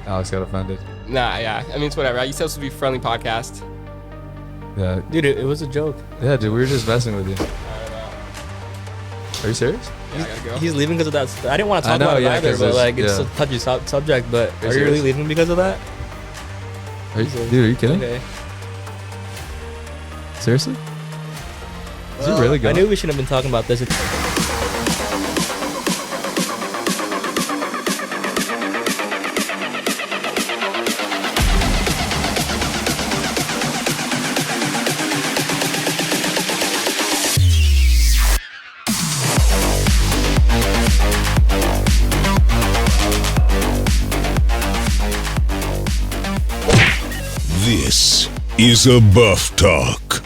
Alex got offended. Nah, yeah. I mean, it's whatever. You said this would be a friendly podcast. Yeah. Dude, it was a joke. Yeah, dude, we were just messing with you. I don't know. Are you serious? Yeah, I gotta go. He's leaving because of that. I didn't want to talk about it either, but like it's a touchy subject. But are you really leaving because of that? Dude, are you kidding? Okay. Seriously? Is he really going? I knew we shouldn't have been talking about this. This is a Buff Talk.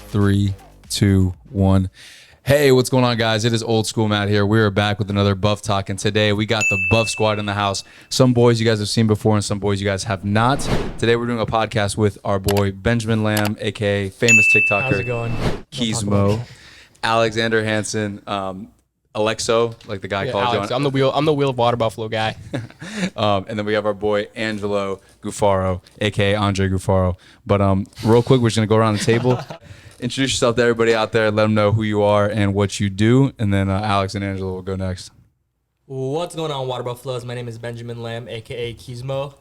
3, 2, 1. Hey, what's going on, guys? It is Old School Matt here. We are back with another Buff Talk, and today we got the Buff Squad in the house. Some boys you guys have seen before, and some boys you guys have not. Today we're doing a podcast with our boy Benjamin Lamb, aka famous TikToker. How's it going? Gizmo, Alexander Hansen, Alexo, like the guy called Alex, you. I'm the wheel of Water Buffalo guy. And then we have our boy Angelo Gufaro, aka Andre Gufaro. But real quick, we're just gonna go around the table. Introduce yourself to everybody out there. Let them know who you are and what you do. And then Alex and Angelo will go next. What's going on, Water Buffaloes? My name is Benjamin Lamb, a.k.a. Gizmo.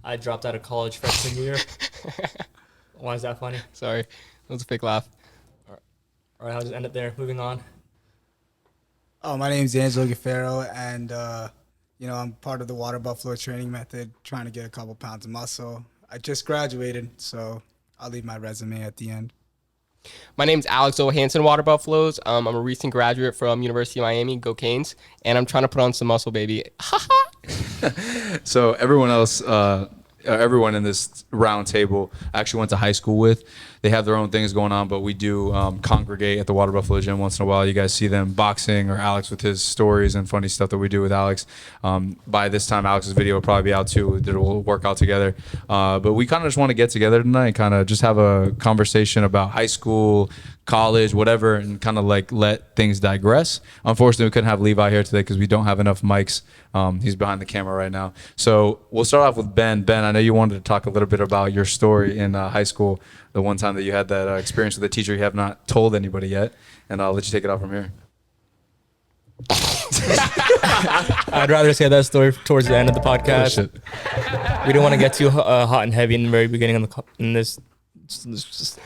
I dropped out of college freshman year. Why is that funny? Sorry. That was a fake laugh. All right, I'll just end it there. Moving on. Oh, my name is Angelo Gufaro, and I'm part of the Water Buffalo training method, trying to get a couple pounds of muscle. I just graduated, so I'll leave my resume at the end. My name's Alex Hansen, Water Buffaloes. I'm a recent graduate from University of Miami, go Canes, and I'm trying to put on some muscle, baby. So everyone else, everyone in this round table I actually went to high school with. They have their own things going on, but we do congregate at the Water Buffalo gym once in a while. You guys see them boxing, or Alex with his stories and funny stuff that we do with Alex. By this time, Alex's video will probably be out too. We'll work out together. But we kind of just want to get together tonight, kind of just have a conversation about high school, college, whatever, and kind of like let things digress. Unfortunately, we couldn't have Levi here today because we don't have enough mics. He's behind the camera right now. So we'll start off with Ben. Ben, I know you wanted to talk a little bit about your story in high school, the one time that you had that experience with a teacher you have not told anybody yet, and I'll let you take it out from here. I'd rather say that story towards the end of the podcast. We don't want to get too hot and heavy in the very beginning in this. Just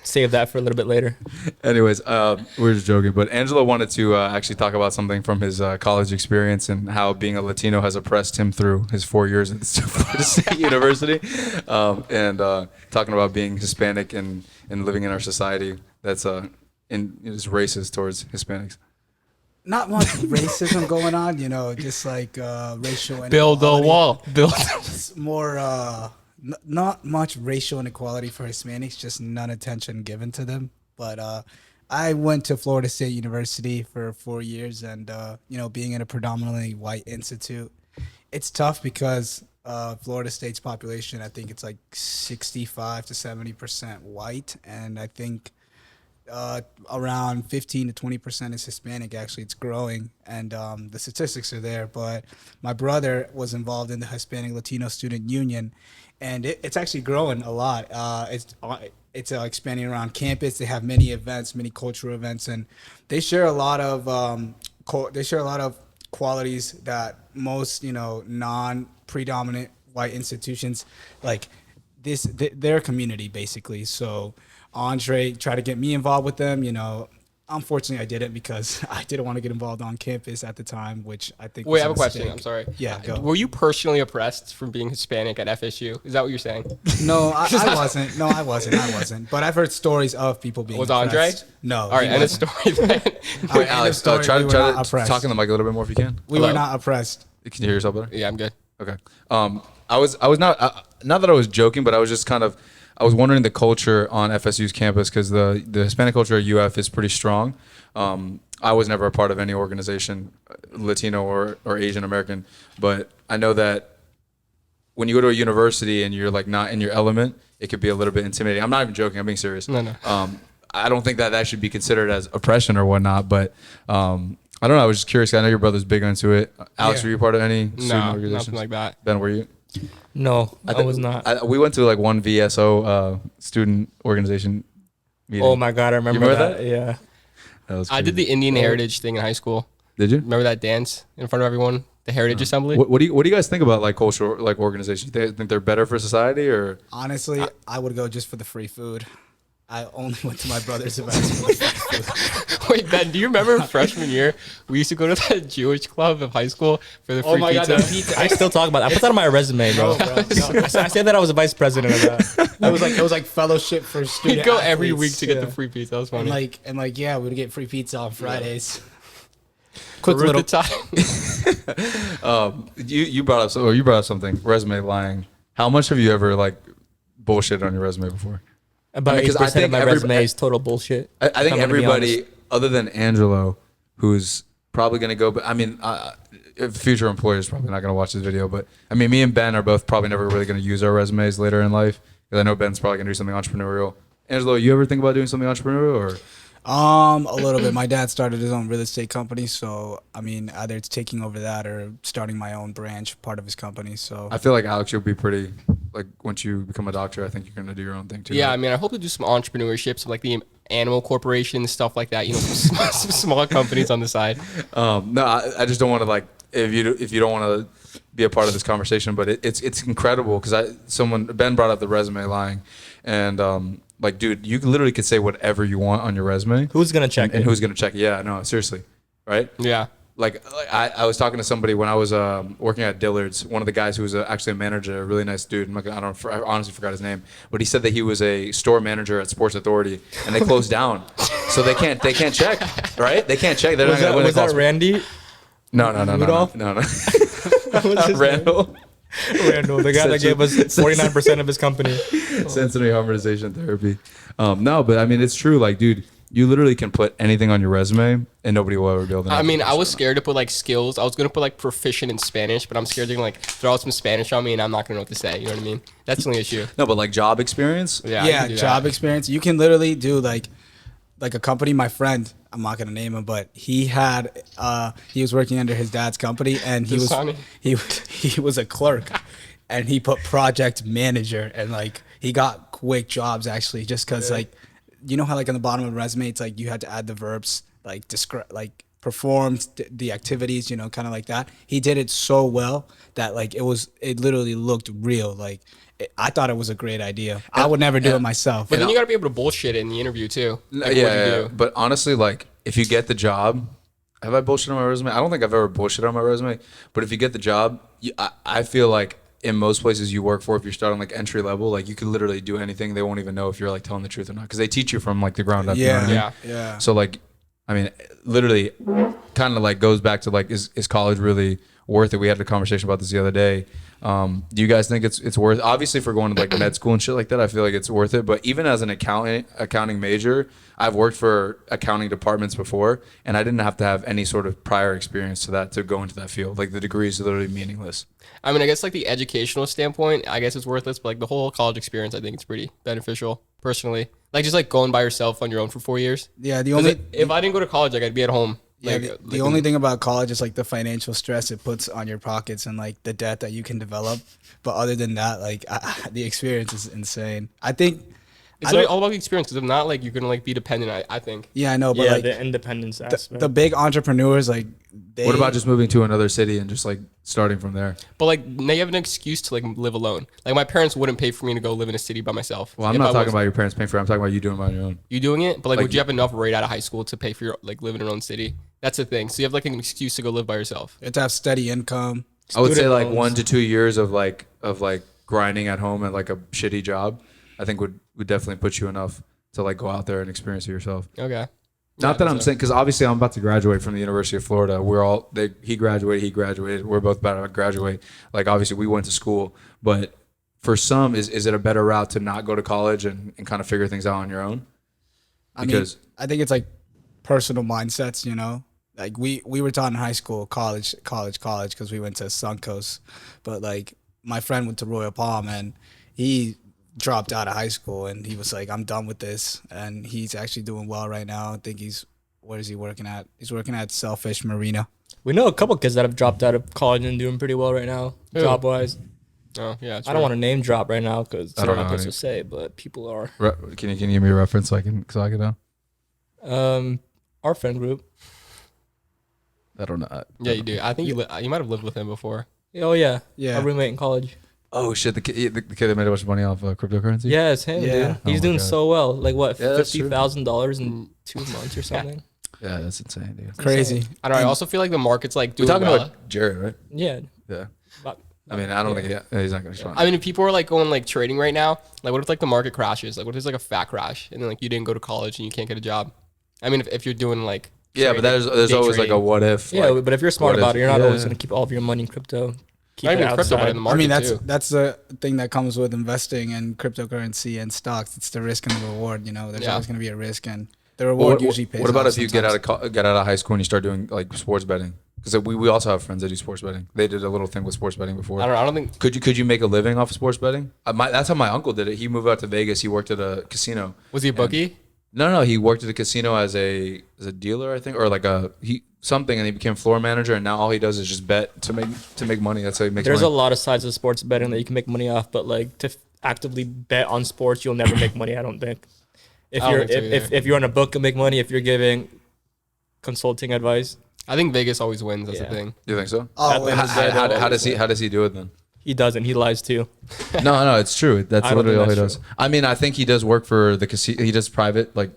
save that for a little bit later. Anyways, we're just joking, but Angelo wanted to actually talk about something from his college experience and how being a Latino has oppressed him through his 4 years at Florida State University, and talking about being Hispanic and living in our society that's is racist towards Hispanics. Not much racism going on, just like racial inequality. Build the wall. It's more not much racial inequality for Hispanics, just none attention given to them. But I went to Florida State University for 4 years, and being in a predominantly white institute, it's tough because Florida State's population, I think it's like 65 to 70% white, and I think around 15 to 20% is Hispanic. Actually, it's growing, and the statistics are there. But my brother was involved in the Hispanic Latino Student Union, and it's actually growing a lot. It's expanding around campus. They have many events, many cultural events, and they share a lot of qualities that most non-predominant white institutions like their community basically. So Andre tried to get me involved with them. Unfortunately, I didn't because I didn't want to get involved on campus at the time, which I think. Wait, I have a question. I'm sorry. Yeah, go. Were you personally oppressed from being Hispanic at FSU? Is that what you're saying? No, I wasn't. No, I wasn't. But I've heard stories of people being. Was oppressed. Andre? No. All right, end of story then. Wait, Alex, try to talk in the mic a little bit more if you can. We were not oppressed. Can you hear yourself better? Yeah, I'm good. Okay. I was not that I was joking, but I was just I was wondering the culture on FSU's campus because the Hispanic culture at UF is pretty strong. I was never a part of any organization, Latino or Asian American, but I know that when you go to a university and you're like not in your element, it could be a little bit intimidating. I'm not even joking. I'm being serious. No. I don't think that should be considered as oppression or whatnot, but I don't know. I was just curious. I know your brother's big into it. Alex, were you part of any student organizations? Nothing like that. Ben, were you? No, I think was not. we went to like one VSO student organization meeting. Oh my god, I remember, remember that. Yeah. That was I did crazy. the Indian Heritage thing in high school. Did you? Remember that dance in front of everyone? The Heritage Assembly? What do you guys think about like cultural like organizations? Do you think they're better for society or? Honestly, I would go just for the free food. I only went to my brother's events for the free food. Wait, Ben, do you remember freshman year? We used to go to that Jewish club of high school for the free pizza. I still talk about that. I put that on my resume, bro. No, bro. I said that I was a vice president of that. It was like fellowship for student. We'd go every athletes. week to get Yeah. the free pizza. That was And funny. like yeah, we'd get free pizza on Fridays. Quick little- time. You brought up something, resume lying. How much have you ever like bullshit on your resume before? About I mean, 'cause 80% I think of my resume is total bullshit. I think I'm gonna be everybody honest. other than Angelo, who's probably going to go, but I mean, future employers probably not going to watch this video, but I mean, me and Ben are both probably never really going to use our resumes later in life because I know Ben's probably going to do something entrepreneurial. Angelo, you ever think about doing something entrepreneurial or? A little bit. My dad started his own real estate company, so I mean, either it's taking over that or starting my own branch, part of his company. So I feel like Alex, you'll be pretty like once you become a doctor. I think you're going to do your own thing too. Yeah, I right? mean, I hope to do some entrepreneurship, so like the animal corporation, stuff like that. You know, some small companies on the side. No, I just don't want to like if you don't want to be a part of this conversation, but it's incredible because Ben brought up the resume lying, and like dude, you literally could say whatever you want on your resume. Who's gonna check and it? who's gonna check it? Yeah, no, seriously, right? Yeah. Like I was talking to somebody when I was working at Dillard's. One of the guys who was actually a manager, a really nice dude. I honestly forgot his name, but he said that he was a store manager at Sports Authority, and they closed down, so they can't check, right? They can't check. They're Was not gonna that Randy? No, Rudolph? no. What's his name? Randall. Randall, the guy that gave us 49% of his company. Sensory harmonization therapy. No, but I mean it's true. Like, dude, you literally can put anything on your resume, and nobody will ever be able to know. I mean, I was scared to put like skills. I was gonna put like proficient in Spanish, but I'm scared they're gonna like throw out some Spanish on me, and I'm not gonna know what to say. You know what I mean? That's the only issue. No, but like job experience. Yeah. I yeah, can do job that. experience. You can literally do like a company. My friend, I'm not gonna name him, but he was working under his dad's company, and he Dasani. he was a clerk, and he put project manager, and like he got quick jobs actually, just because like you know how like on the bottom of the resume it's like you had to add the verbs like describe like performed the activities, you know, kind of like that. He did it so well that like it literally looked real. Like I thought it was a great idea. I would never do it myself. But then you gotta be able to bullshit it in the interview too. Like, what'd you Yeah. do? But honestly, like if you get the job, have I bullshit on my resume? I don't think I've ever bullshit on my resume. But if you get the job, I feel like in most places you work for, if you're starting like entry level, like you can literally do anything. They won't even know if you're like telling the truth or not because they teach you from like the ground up. You know what I mean? Yeah. So like, I mean, literally, kind of like goes back to like, is college really worth it? We had a conversation about this the other day. Do you guys think it's worth? Obviously, for going to like med school and shit like that, I feel like it's worth it. But even as an accounting major, I've worked for accounting departments before, and I didn't have to have any sort of prior experience to that to go into that field. Like the degree is literally meaningless. I mean, I guess like the educational standpoint, I guess it's worthless. But like the whole college experience, I think it's pretty beneficial personally. Like just like going by yourself on your own for 4 years. Yeah, the 'Cause only if I didn't go to college, like I'd be at home. yeah, Like, the only thing about college is like the financial stress it puts on your pockets and like the debt that you can develop. But other than that, like the experience is insane. I think. it's I really don't- all about the experience. Because if not, like you're gonna like be dependent. I think. Yeah, I know, but Yeah, like the independence aspect. the big entrepreneurs, like they. What about just moving to another city and just like starting from there? But like now you have an excuse to like live alone. Like my parents wouldn't pay for me to go live in a city by myself. Well, I'm if not I talking was- about your parents paying for it. I'm talking about you doing it on your own. you doing it. But like, Like- would you have enough right out of high school to pay for your like live in your own city? That's the thing. So you have like an excuse to go live by yourself. You have to have steady income. I would say Student like loans. 1 to 2 years of like grinding at home at like a shitty job, I think would definitely put you enough to like go out there and experience it yourself. Okay. Not that I'm saying, because obviously I'm about to graduate from the University of Florida. He graduated. We're both about to graduate. Like obviously we went to school, but for some, is it a better route to not go to college and kind of figure things out on your own? Because I think it's like personal mindsets, you know. Like we were taught in high school, college, because we went to Suncoast. But like my friend went to Royal Palm and he dropped out of high school and he was like, I'm done with this. And he's actually doing well right now. I think what is he working at? He's working at Selfish Marina. we know a couple kids that have dropped out of college and doing pretty well right now, Who? job wise. Oh yeah, I don't want to name drop right now because I I'm don't not know supposed any. to say, but people are. Can you give me a reference so I can know? Our friend group. I don't know. Yeah, you do. I think you might have lived with him before. Oh yeah, Yeah. our roommate in college. Oh shit! The kid that made a bunch of money off cryptocurrency. Yeah, it's him, Yeah. dude. He's Oh my doing God. so well. Like what, Yeah, that's true. $50,000 in 2 months or something? Yeah, that's insane, dude. Crazy. I don't know. I also feel like the market's like We're doing talking well. about Jared, right? Yeah. Yeah. But- I mean, I don't think he's not gonna respond. I mean, if people are like going like trading right now, like what if like the market crashes? Like what if there's like a fat crash and then like you didn't go to college and you can't get a job? I mean, if you're doing like yeah, but there's day always like a trading. what if. Yeah, like, but if you're smart what about if- it, you're not yeah. always going to keep all of your money in crypto. Keep not it even crypto, but outside. in the market I mean, that's too. that's the thing that comes with investing in cryptocurrency and stocks. It's the risk and the reward. You know, there's Yeah. always going to be a risk, and the reward usually pays. What about off if you sometimes. get out of high school and you start doing like sports betting? Because we also have friends that do sports betting. They did a little thing with sports betting before. I don't think Could you make a living off of sports betting? That's how my uncle did it. He moved out to Vegas. He worked at a casino. was he a bookie? No, he worked at a casino as a dealer, I think, or like something, and he became floor manager. And now all he does is just bet to make money. That's how he makes There's a money. lot of sides of sports betting that you can make money off, but like to actively bet on sports, you'll never make money. I don't think. If I don't you're think so either. if you're on a book, you'll make money. If you're giving consulting advice, I think Vegas always wins. That's Yeah. the thing. You think so? Oh, At the end of the day, they'll How does he do it then? he doesn't. He lies too. No, it's true. That's I don't literally all think he that's does. I mean, I think he does work for the casino. He does private, like,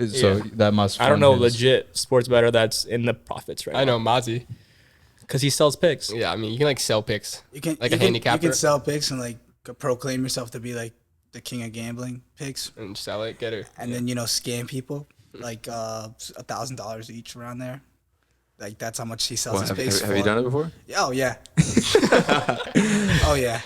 so Yeah. that must. I don't fund know his- legit sports better that's in the profits right I know Mozzie. because he sells picks. Yeah, I mean you can like sell picks. you can like you a can, handicapper. You can sell picks and like proclaim yourself to be like the king of gambling picks, And sell it, get her. and then scam people like $1,000 each around there. Like that's how much he sells What, his have, picks have you for. done it before? Oh yeah. Oh yeah.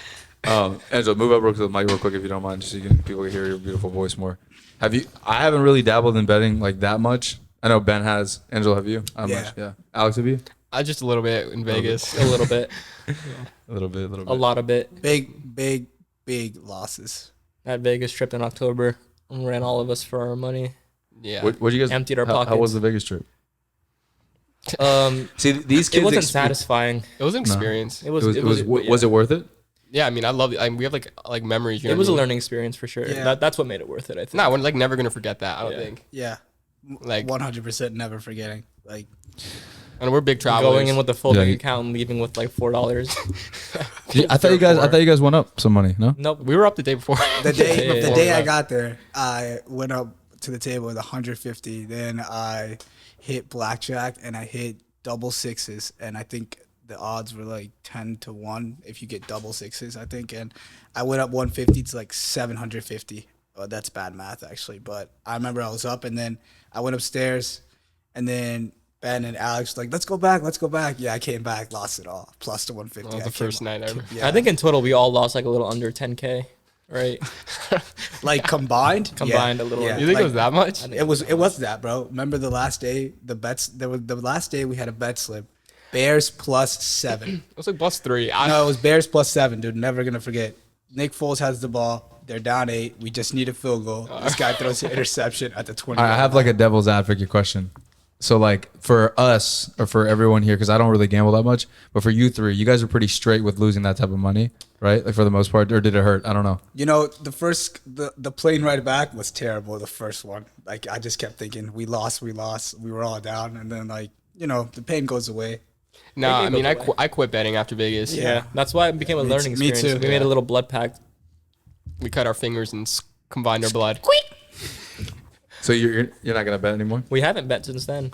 Angela, move up real quick to the mic real quick if you don't mind, just so people can hear your beautiful voice more. Have you? I haven't really dabbled in betting like that much. I know Ben has. Angela, have you? How Yeah. much? Yeah. Alex, have you? I just a little bit in Vegas. A little bit, A little bit. a lot of it. Big losses. That Vegas trip in October ran all of us for our money. Yeah. What you guys Emptied our How pockets. was the Vegas trip? Um, See, these kids. it wasn't expe- satisfying. It was an experience. It was. Was it worth it? Yeah, I mean I love it. I mean, we have like memories. You know It was what a I mean? learning experience for sure. Yeah. That's what made it worth it. I think. No, we're like never gonna forget that. I don't Yeah. think. Yeah. Like- 100% never forgetting. Like And we're big travelers. Going in with a full Yeah. bank account and leaving with like $4. I thought you guys went up some money. No. Nope. we were up the day before. the day Yeah. the day I got there, I went up to the table with 150. Then I hit blackjack and I hit double sixes, and I think the odds were like 10-1 if you get double sixes, I think. And I went up 150 to like 750. That's bad math actually, but I remember I was up, and then I went upstairs, and then Ben and Alex were like, let's go back. Yeah, I came back, lost it all, plus the 150. That was the first night ever. Yeah. I think in total we all lost like a little under 10K, right? like combined. Combined a little. Yeah. You think like- it was that much? It was that, bro. Remember the last day, the last day we had a bet slip. Bears +7. It was like +3. No, it was Bears +7, dude. Never gonna forget. Nick Foles has the ball. They're down 8. We just need a field goal. This guy throws an interception at the 20. I have like a devil's advocate question. So like for us or for everyone here, because I don't really gamble that much, but for you three, you guys are pretty straight with losing that type of money, right? Like for the most part, or did it hurt? I don't know. The plane ride back was terrible. The first one, like I just kept thinking, we lost. We were all down, and then the pain goes away. No, Maybe I mean go away. I quit betting after Vegas. Yeah, that's why it became a learning me experience. too. We made a little blood pact. We cut our fingers and combined our blood. So you're not gonna bet anymore? We haven't bet since then.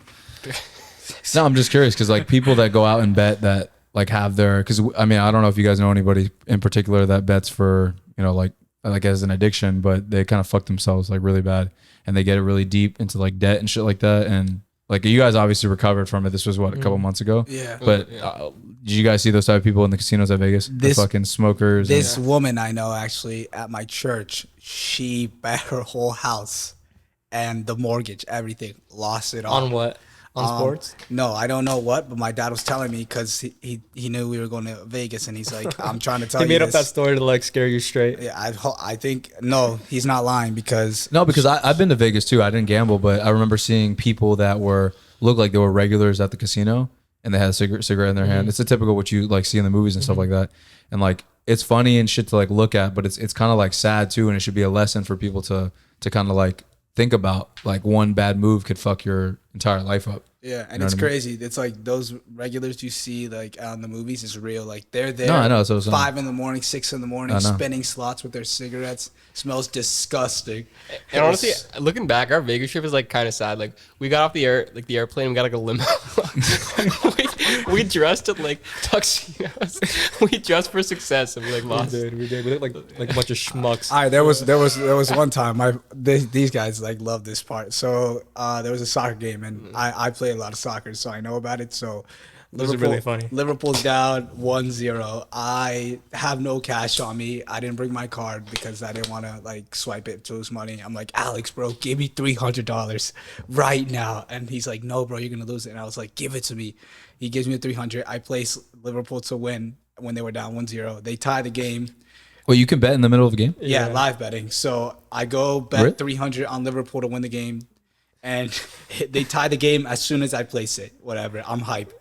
No, I'm just curious because like people that go out and bet that like have their because I mean I don't know if you guys know anybody in particular that bets for like as an addiction, but they kind of fuck themselves like really bad and they get it really deep into like debt and shit like that. And like you guys obviously recovered from it. This was what a couple months ago. Yeah. But did you guys see those type of people in the casinos at Vegas? The This- fucking smokers. This woman I know actually at my church, she bet her whole house and the mortgage, everything, lost it all. On what? On sports? No, I don't know what, but my dad was telling me because he knew we were going to Vegas, and he's like, I'm trying to tell He you made up this. that story to like scare you straight. Yeah, I think no, he's not lying because No, because I've been to Vegas too. I didn't gamble, but I remember seeing people that looked like they were regulars at the casino, and they had a cigarette in their hand. It's a typical what you like see in the movies and stuff like that. And like it's funny and shit to like look at, but it's kind of like sad too, and it should be a lesson for people to kind of like think about. Like one bad move could fuck your entire life up. Yeah, and You know it's what I mean? crazy. It's like those regulars you see like out in the movies is real. Like they're there. No, I know, that's what I'm saying. 5 in the morning, 6 in the morning, I know. spinning slots with their cigarettes. Smells disgusting. And honestly, looking back, our Vegas trip is like kind of sad. Like we got off the airplane, we got like a limo. we dressed in like tuxedos. We dressed for success, and we like lost. We did. We looked like a bunch of schmucks. All right, there was one time these guys like love this part. So there was a soccer game, and I play a lot of soccer, so I know about it. So This is really funny. Liverpool's down 1-0. I have no cash on me. I didn't bring my card because I didn't want to like swipe it to lose money. I'm like, Alex, bro, give me $300 right now. And he's like, no, bro, you're gonna lose it. And I was like, give it to me. He gives me the 300. I place Liverpool to win when they were down 1-0. They tie the game. Well, you can bet in the middle of a game. Yeah, live betting. So I go bet Really? 300 on Liverpool to win the game, and they tie the game as soon as I place it. Whatever, I'm hype.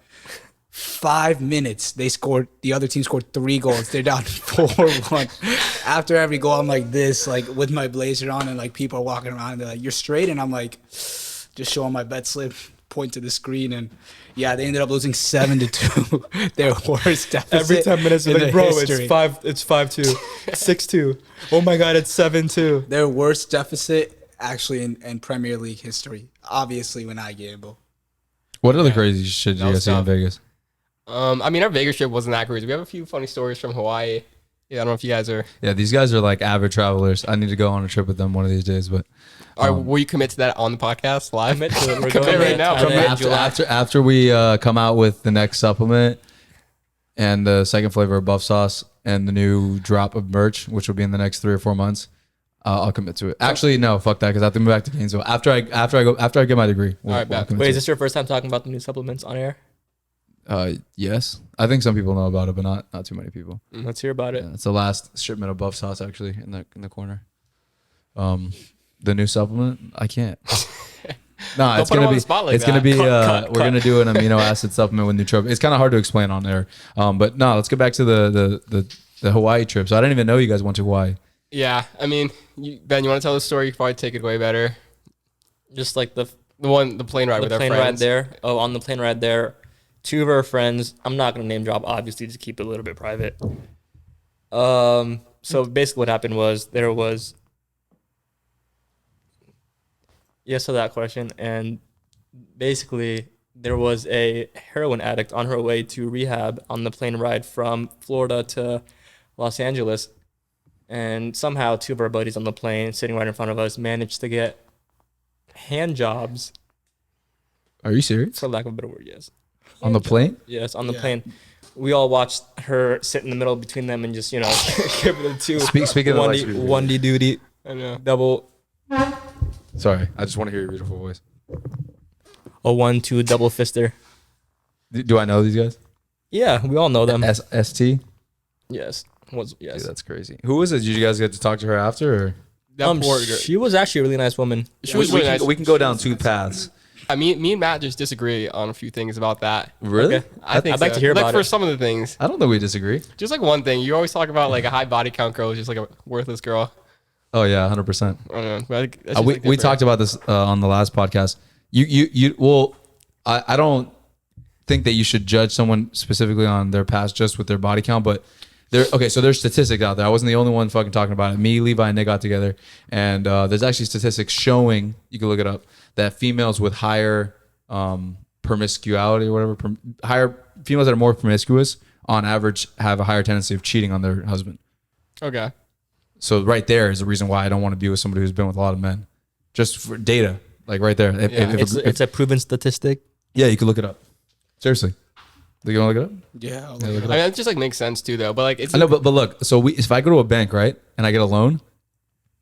5 minutes, the other team scored 3 goals. They're down 4-1. After every goal, I'm like this, like with my blazer on, and like people are walking around, and they're like, "You're straight," and I'm like, just showing my bet slip, point to the screen, and yeah, they ended up losing 7-2. Their worst deficit. Every 10 minutes, in like, their bro, history. it's 5-2, 6-2. Oh my God, it's 7-2. Their worst deficit actually in Premier League history. Obviously, when I gamble. What other crazy shit did you was guys see in tough. Vegas? I mean, our Vegas trip wasn't that crazy. We have a few funny stories from Hawaii. Yeah, I don't know if you guys are. Yeah, these guys are like avid travelers. I need to go on a trip with them one of these days. But All right, will you commit to that on the podcast live? Commit to it. We're Commit going right now. and then after we come out with the next supplement and the second flavor of buff sauce and the new drop of merch, which will be in the next 3 or 4 months, I'll commit to it. Actually, no, fuck that, because I have to move back to Gainesville after I get my degree. All right, bet. commit Wait, to is this your first time talking about the new supplements on air? yes, I think some people know about it, but not too many people. Let's hear about it. Yeah, it's the last shipment of buff sauce actually in the corner. The new supplement, I can't. No, Don't it's put 'em gonna on be. the spot like It's gonna that. be. Cut. We're gonna do an amino acid supplement with nootropics. It's kind of hard to explain on there. But no, let's get back to the Hawaii trip. So I didn't even know you guys went to Hawaii. Yeah, I mean, Ben, you want to tell the story? You can probably take it way better. Just like the The plane ride the with our plane ride friends. there. Oh, on the plane ride there, 2 of our friends. I'm not gonna name drop, obviously, to keep it a little bit private. So basically, what happened was there was yes to that question, and basically there was a heroin addict on her way to rehab on the plane ride from Florida to Los Angeles, and somehow 2 of our buddies on the plane, sitting right in front of us, managed to get hand jobs. Are you serious? For lack of a better word, yes. On the plane? Yes, on the Yeah. plane. We all watched her sit in the middle between them and just, give it a 2. Speaking of the lights, 1D duty, I know. double, Sorry, I just want to hear your beautiful voice. a 1-2 double fister. Do I know these guys? Yeah, we all know them. ST? Yes. Dude, Yes. that's crazy. Who was it? Did you guys get to talk to her after? Or? That poor girl. She was actually a really nice woman. She was really nice. We can go down 2 paths. Me and Matt just disagree on a few things about that. Really? Okay. I think I'd like so. to hear like about for it. some of the things. I don't think we disagree. Just like one thing, you always talk about like a high body count girl is just like a worthless girl. Oh yeah, 100%. I don't know. But I think that's just, We like, different. talked about this on the last podcast. I don't think that you should judge someone specifically on their past just with their body count, but so there's statistics out there. I wasn't the only one fucking talking about it. Me, Levi, and Nick got together, and there's actually statistics showing, you can look it up, that females with higher promiscuity or whatever, higher females that are more promiscuous on average have a higher tendency of cheating on their husband. Okay. So right there is the reason why I don't want to be with somebody who's been with a lot of men, just for data, like right there. Yeah. It's a proven statistic. Yeah, you can look it up. Seriously. Do you want to look it up? Yeah. Yeah, look it I up. mean, it just like makes sense too, though. But like, it's I know, but look, so if I go to a bank, right, and I get a loan,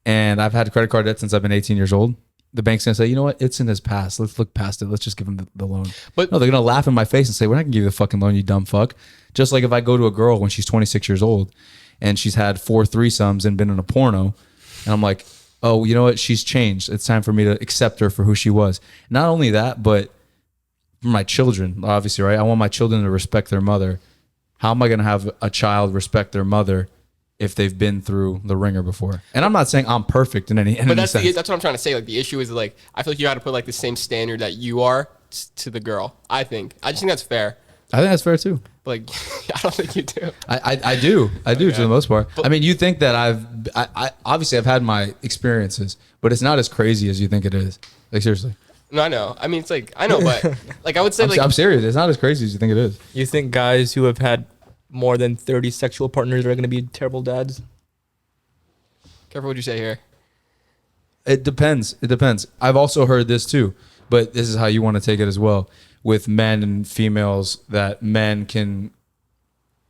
and I've had credit card debt since I've been 18 years old, the bank's gonna say, you know what, it's in his past. Let's look past it. Let's just give him the loan. But- no, they're gonna laugh in my face and say, we're not gonna give you the fucking loan, you dumb fuck. Just like if I go to a girl when she's 26 years old, and she's had 4 threesomes and been in a porno, and I'm like, oh, you know what, she's changed. It's time for me to accept her for who she was. Not only that, but for my children, obviously, right? I want my children to respect their mother. How am I going to have a child respect their mother if they've been through the ringer before? And I'm not saying I'm perfect in any But that's sense. that's what I'm trying to say. Like the issue is like I feel like you got to put like the same standard that you are to the girl. I just think that's fair. I think that's fair too. But like I don't think you do. I do to the most part. I mean, you think that I obviously I've had my experiences, but it's not as crazy as you think it is. Like seriously, No, I know. I mean, it's like I know, but like I would say I'm serious. It's not as crazy as you think it is. You think guys who have had more than 30 sexual partners are going to be terrible dads? Careful what you say here. It depends. I've also heard this too, but this is how you want to take it as well. With men and females, that men can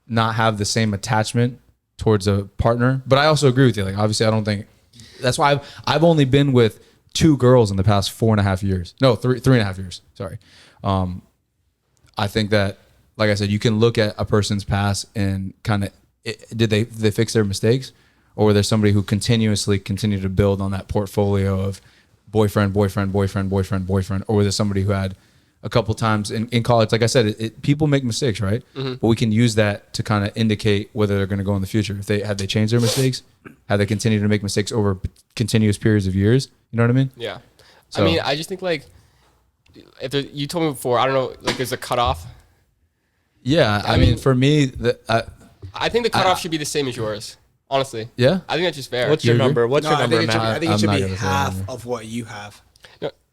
not have the same attachment towards a partner. But I also agree with you. Like, obviously, I don't think that's why I've only been with 2 girls in the past 4.5 years. No, 3.5 years. Sorry. I think that, like I said, you can look at a person's past and kind of did they fix their mistakes, or were there somebody who continued to build on that portfolio of boyfriend, or was there somebody who had a couple times in college? Like I said, people make mistakes, right? Mm-hmm. But we can use that to kind of indicate whether they're going to go in the future. If they changed their mistakes, have they continued to make mistakes over continuous periods of years? You know what I mean? Yeah. So, I mean, I just think like if you told me before, I don't know, like there's a cutoff. Yeah, I mean, for me, I think the cutoff should be the same as yours. Honestly. Yeah. I think that's just fair. What's your number? What's No, your I number, think Matt? I think it I'm should not be gonna say half that. of what you have.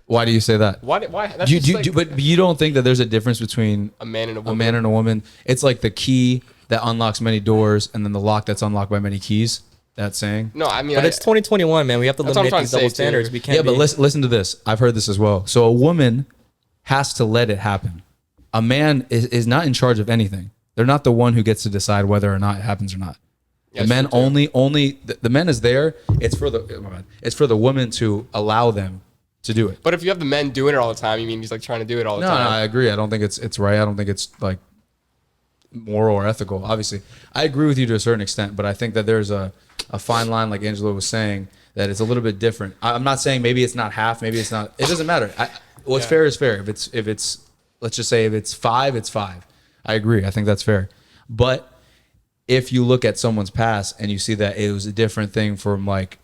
Why do you say that? Why? That's just like But you don't think that there's a difference between a man and a woman. a man and a woman? It's like the key that unlocks many doors, and then the lock that's unlocked by many keys. That saying. No, I mean, But it's 2021, man. We have to That's what I'm eliminate trying these to double say, too. standards. We can't. Yeah, but listen to this. I've heard this as well. So a woman has to let it happen. A man is not in charge of anything. They're not the one who gets to decide whether or not it happens or not. Yeah, the men true, too. only the man is there. It's for the woman to allow them to do it. But if you have the men doing it all the time, you mean he's like trying to do it all the No, time? I agree. I don't think it's right. I don't think it's like moral or ethical. Obviously, I agree with you to a certain extent, but I think that there's a fine line, like Angela was saying, that it's a little bit different. I'm not saying maybe it's not half, maybe it's not. It doesn't matter. What's fair is fair. If it's let's just say if it's 5, it's 5. I agree. I think that's fair. But if you look at someone's past and you see that it was a different thing from like,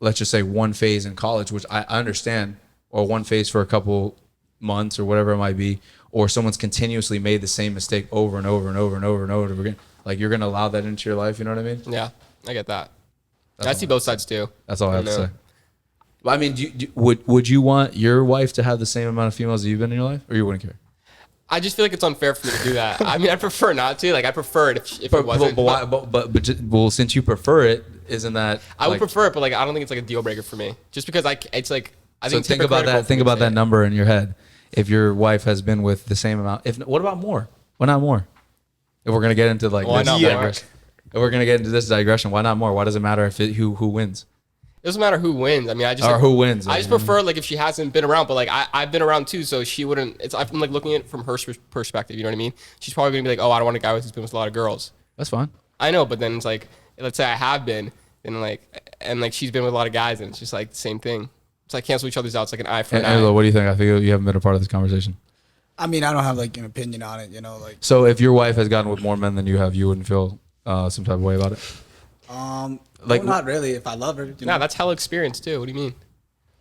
let's just say one phase in college, which I understand, or one phase for a couple months or whatever it might be, or someone's continuously made the same mistake over and over and over and over and over again, like you're going to allow that into your life. You know what I mean? Yeah, I get that. I see both sides too. That's all I have to know. say. Well, I mean, would you want your wife to have the same amount of females that you've been in your life, or you wouldn't care? I just feel like it's unfair for me to do that. I mean, I prefer not to. Like, I prefer it if it wasn't. Well, since you prefer it, isn't that? I would like, prefer it, but like, I don't think it's like a deal breaker for me. Just because it's like I So think think about hypocritical that. for Think me to about say that it. number in your head. If your wife has been with the same amount, what about more? Why not more? If we're gonna get into like Why this not more? digression, if we're gonna get into this digression, why not more? Why does it matter if who wins It doesn't matter who wins. I mean, I just or like, who wins? I just prefer like if she hasn't been around, but like I've been around too, so she wouldn't. I'm like looking at it from her perspective. You know what I mean? She's probably gonna be like, oh, I don't want a guy who's been with a lot of girls. That's fine. I know, but then it's like, let's say I have been, and like she's been with a lot of guys, and it's just like the same thing. It's like cancel each other's out. It's like an eye for an Angelo, eye. what do you think? I think you haven't been a part of this conversation. I mean, I don't have like an opinion on it, like So if your wife has gotten with more men than you have, you wouldn't feel some type of way about it. like not really. If I love her, Nah, that's hell experience too. What do you mean?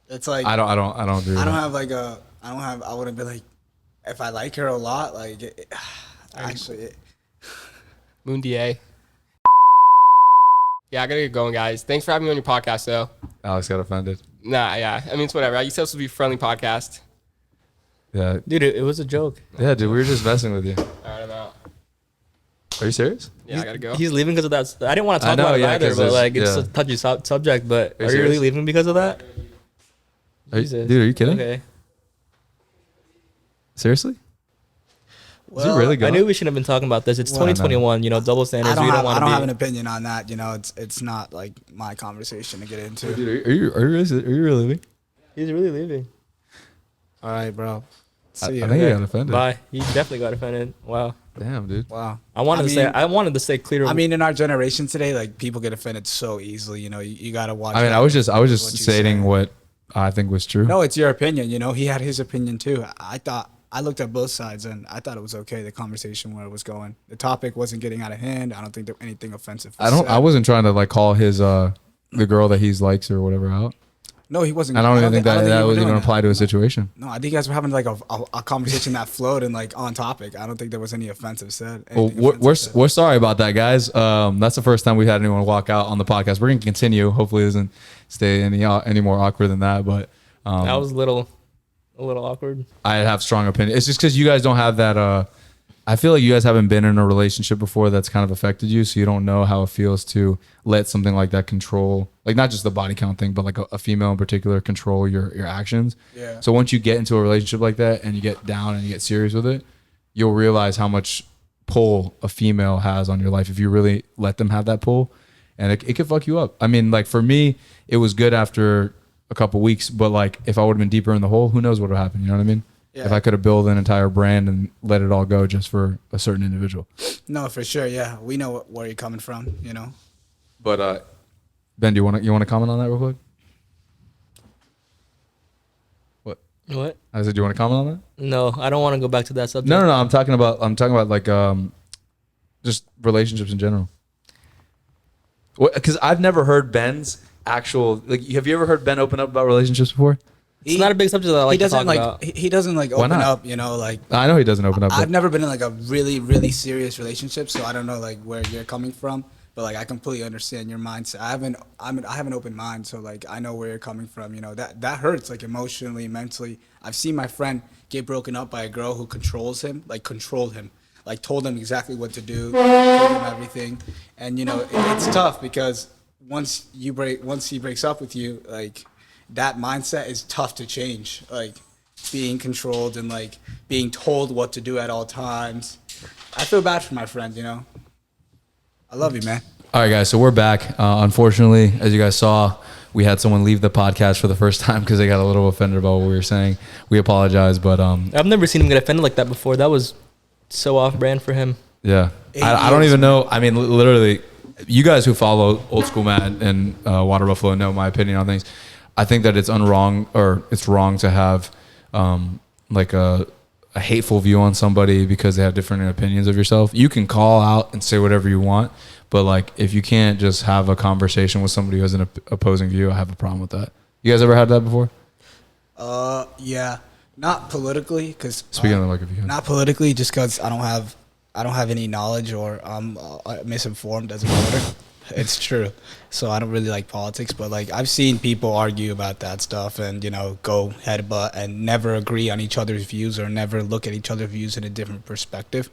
it's like I don't agree. I with don't that. have like I wouldn't be like, if I like her a lot, like actually. Moon DA. Yeah, I gotta get going, guys. Thanks for having me on your podcast, though. Alex got offended. Nah, yeah. I mean, it's whatever. You said this would be a friendly podcast. Yeah, Dude, it was a joke. yeah, dude. We were just messing with you. All right, I'm out. Are you serious? Yeah, I gotta go. He's leaving because of that. I didn't want to I talk know, about it yeah, either, 'cause but there's- like it's yeah. a touchy subject. But Are you are you really serious? leaving because of that? Dude, are you kidding? Okay. Seriously? Well, Is he really I going? knew we shouldn't have been talking about this. It's Well, I know. 2021. Double standards. We don't want I to don't be. have an opinion on that. It's not like my conversation to get into. Dude, are you really leaving? He's really leaving. All right, bro. I See ya. think he got offended. Bye. He definitely got offended. Wow. Damn, dude. Wow. I wanted to say clear. I mean, in our generation today, like people get offended so easily. You gotta watch. I mean, out I was just what you stating say. what I think was true. No, it's your opinion. He had his opinion too. I I looked at both sides and I thought it was okay. The conversation where it was going, the topic wasn't getting out of hand. I don't think there anything offensive. Was said. I wasn't trying to like call his the girl that he likes or whatever out. No, he wasn't. I don't even think that you were was doing even that. apply to a situation. No, I think you guys were having like a conversation that flowed and like on topic. I don't think there was any offensive said. Well, we're sorry about that, guys. That's the first time we had anyone walk out on the podcast. We're gonna continue. Hopefully, it doesn't stay any more awkward than that. But That was a little awkward. I have strong opinions. It's just because you guys don't have that. I feel like you guys haven't been in a relationship before that's kind of affected you, so you don't know how it feels to let something like that control, like not just the body count thing, but like a female in particular control your actions. Yeah. So once you get into a relationship like that and you get down and you get serious with it, you'll realize how much pull a female has on your life if you really let them have that pull, and it could fuck you up. I mean, like for me, it was good after a couple weeks, but like if I would have been deeper in the hole, who knows what would happen? You know what I mean? Yeah. If I could have built an entire brand and let it all go just for a certain individual. No, for sure. Yeah, we know where you're coming from. You know. But Ben, do you want to comment on that real quick? What? I said, do you want to comment on that? No, I don't want to go back to that subject. No. I'm talking about like just relationships in general. Because I've never heard Ben's actual like. Have you ever heard Ben open up about relationships before? It's not a big subject that I like to talk doesn't like about. he doesn't like Why open not? up. You know, like I know he doesn't open up. I've But never been in like a really, really serious relationship, so I don't know like where you're coming from. But like I completely understand your mindset. I have an open mind, so like I know where you're coming from. You know that hurts like emotionally, mentally. I've seen my friend get broken up by a girl who controlled him, like told him exactly what to do, told him everything, and you know it's tough because once he breaks up with you, like that mindset is tough to change. Like being controlled and like being told what to do at all times. I feel bad for my friend, you know. I love you, man. all right, guys. So we're back. Unfortunately, as you guys saw, we had someone leave the podcast for the first time because they got a little offended about what we were saying. We apologize, but I've never seen him get offended like that before. That was so off brand for him. yeah, 8 I don't years, even know. I mean, literally, you guys who follow Old School Matt and Water Buffalo know my opinion on things. I think that it's wrong to have like a hateful view on somebody because they have different opinions of yourself. You can call out and say whatever you want, but like if you can't just have a conversation with somebody who has an opposing view, I have a problem with that. You guys ever had that before? Yeah, not politically, because Speaking of like if you can. not politically, just because I don't have any knowledge or I'm misinformed as a voter. It's true. So I don't really like politics, but like I've seen people argue about that stuff and, you know, go headbutt and never agree on each other's views or never look at each other's views in a different perspective.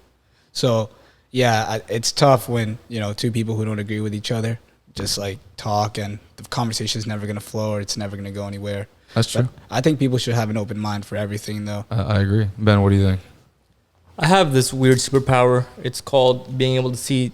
So yeah, it's tough when, you know, two people who don't agree with each other just like talk and the conversation is never going to flow or it's never going to go anywhere. That's true. But I think people should have an open mind for everything though. I agree. Ben, what do you think? I have this weird superpower. It's called being able to see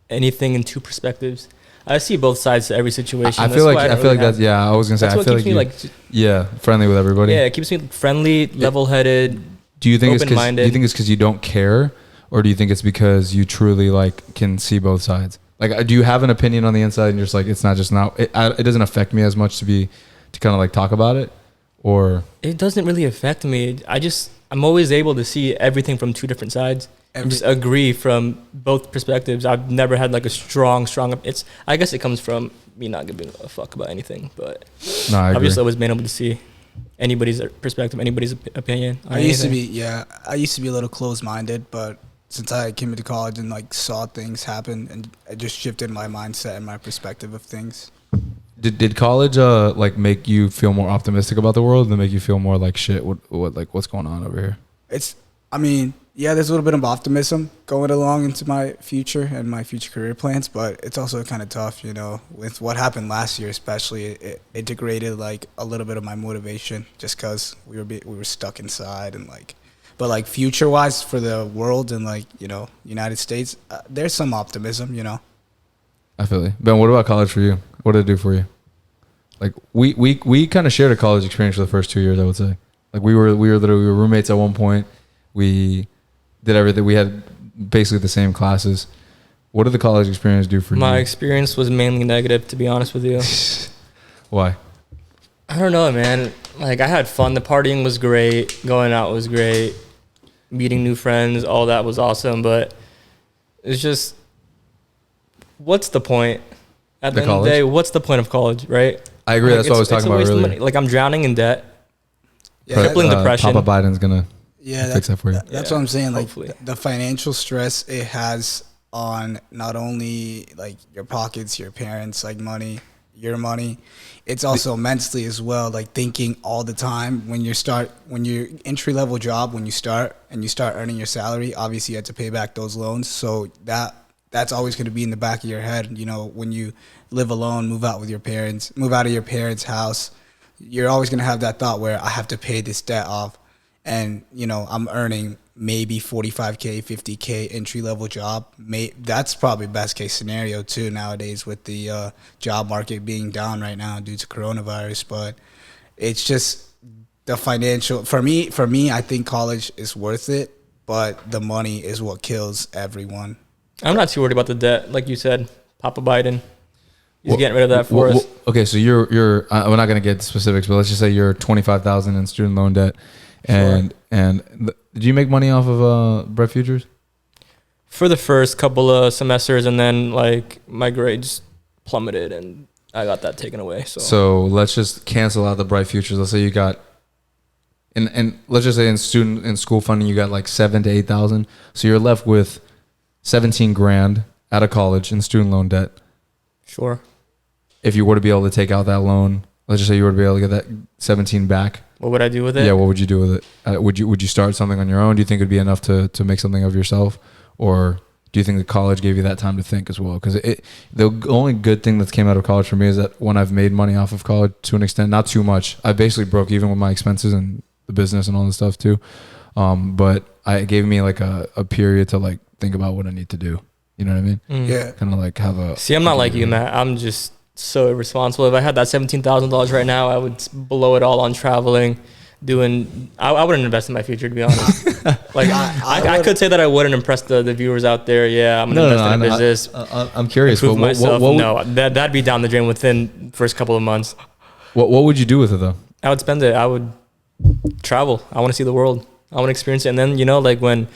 anything in two perspectives. I see both sides to every situation. I feel like that's yeah. I was gonna say That's I what feel keeps like me yeah, friendly with everybody. yeah, it keeps me friendly, level-headed. Do you think it's because open-minded. you don't care, or do you think it's because you truly like can see both sides? Like, do you have an opinion on the inside and you're just like it's not just now? It doesn't affect me as much to kind of like talk about it, or It doesn't really affect me. I'm always able to see everything from two different sides and just agree from both perspectives. I've never had like a strong. I guess it comes from me not giving a fuck about anything, but no, I I've agree. just always been able to see anybody's perspective, anybody's opinion. On I used to anything. be a little closed-minded, but since I came into college and like saw things happen and it just shifted my mindset and my perspective of things. Did college like make you feel more optimistic about the world, and make you feel more like shit? What's going on over here? Yeah, there's a little bit of optimism going along into my future and my future career plans, but it's also kind of tough, you know, with what happened last year, especially it degraded like a little bit of my motivation just because we were stuck inside and like, but like future wise for the world and like, you know, United States, there's some optimism, you know. I feel you. Ben, what about college for you? What did it do for you? Like we kind of shared a college experience for the first 2 years, I would say. Like we were roommates at one point. We did everything. We had basically the same classes. What did the college experience do for you? My experience was mainly negative, to be honest with you. Why? I don't know, man. Like I had fun. The partying was great. Going out was great. Meeting new friends, all that was awesome. But it's just, what's the point? At the end of the day, what's the point of college, right? I agree. Like, That's what I was talking about earlier. Like I'm drowning in debt, Yeah, crippling depression. Papa Biden's gonna fix that for you. That's Yeah, what I'm saying. Like hopefully. the financial stress it has on not only like your pockets, your parents, like money, your money. It's also mentally as well. Like thinking all the time when you're entry level job, when you start earning your salary, obviously you have to pay back those loans. So that's always going to be in the back of your head. You know, when you live alone, move out of your parents' house, you're always going to have that thought where I have to pay this debt off. And, you know, I'm earning maybe 45K, 50K entry level job. That's probably best case scenario too nowadays with the job market being down right now due to coronavirus. But it's just the financial, for me, I think college is worth it, but the money is what kills everyone. I'm not too worried about the debt. Like you said, Papa Biden, he's getting rid of that for us. Okay, so you're we're not gonna get specifics, but let's just say you're 25,000 in student loan debt, and did you make money off of Bread Futures? For the first couple of semesters, and then like my grades plummeted, and I got that taken away. So let's just cancel out the Bright Futures. Let's say you got, and let's just say in school funding you got like 7,000 to 8,000. So you're left with 17 grand out of college in student loan debt. Sure. If you were to be able to take out that loan, let's just say you were to be able to get that 17 back. What would I do with it? Yeah, what would you do with it? Would you start something on your own? Do you think it'd be enough to make something of yourself, or do you think the college gave you that time to think as well? Because the only good thing that's came out of college for me is that when I've made money off of college to an extent, not too much. I basically broke even with my expenses and the business and all this stuff too. But it gave me like a period to like think about what I need to do. You know what I mean? Yeah. Kind of like have a. See, I'm not like you, Matt. I'm just so irresponsible. If I had that $17,000 right now, I would blow it all on traveling, I wouldn't invest in my future, to be honest. Like I could say that I wouldn't impress the viewers out there. Yeah, I'm gonna invest in a business. I'm curious. Prove myself. What that'd be down the drain within the first couple of months. What would you do with it though? I would spend it. I would travel. I want to see the world. I want to experience it. And then, you know, like when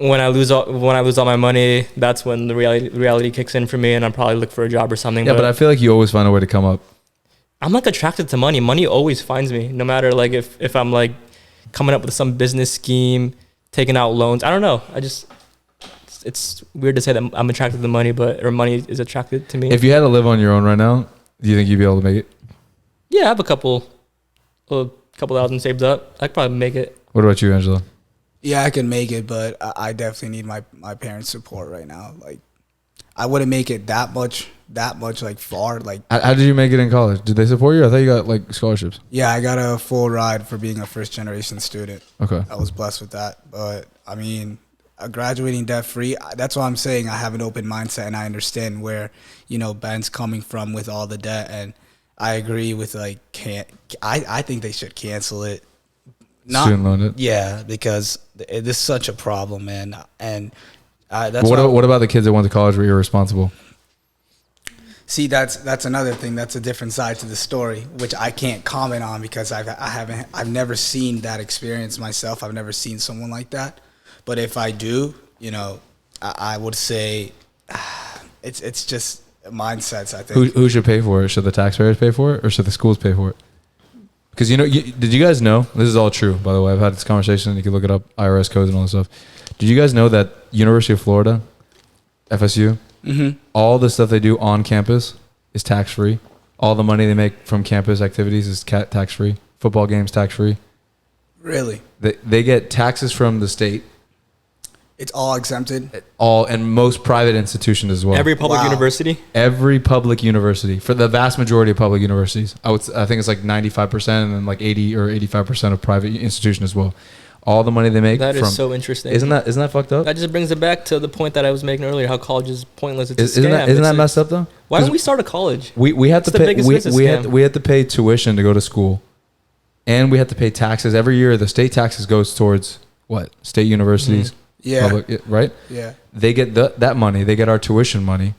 I lose all my money, that's when the reality kicks in for me, and I'll probably look for a job or something. Yeah, but I feel like you always find a way to come up. I'm like attracted to money. Money always finds me, no matter like if I'm like coming up with some business scheme, taking out loans. I don't know. It's weird to say that I'm attracted to money, or money is attracted to me. If you had to live on your own right now, do you think you'd be able to make it? Yeah, I have a couple thousand saved up. I could probably make it. What about you, Angela? Yeah, I can make it, but I definitely need my parents' support right now. Like, I wouldn't make it that much like far. Like, How did you make it in college? Did they support you? I thought you got like scholarships. yeah, I got a full ride for being a first generation student. Okay. I was blessed with that. But I mean, graduating debt free, that's why I'm saying I have an open mindset and I understand where, you know, Ben's coming from with all the debt, and I agree with like I think they should cancel it. Student loan debt? Yeah, because this is such a problem, man. And that's But what about the kids that went to college were irresponsible? See, that's another thing. That's a different side to the story, which I can't comment on because I've never seen that experience myself. I've never seen someone like that. But if I do, you know, I would say it's just mindsets. I think. Who should pay for it? Should the taxpayers pay for it, or should the schools pay for it? Because did you guys know, this is all true, by the way, I've had this conversation, you can look it up, IRS codes and all this stuff. Did you guys know that University of Florida, FSU, all the stuff they do on campus is tax-free? All the money they make from campus activities is tax-free. Football games, tax-free. Really? They get taxes from the state. It's all exempted? And most private institutions as well. Every public Wow. university? Every public university, for the vast majority of public universities. I think it's like 95% and then like 80 or 85% of private institutions as well. All the money they make. That is so interesting. Isn't that fucked up? That just brings it back to the point that I was making earlier, how college is pointless. It's a Isn't scam. that messed up though? Why don't we start a college? We had to the pay biggest business scam. we had to pay tuition to go to school, and we had to pay taxes every year. The state taxes goes towards what? State universities. Yeah. Public, right? Yeah. They get that money. They get our tuition money,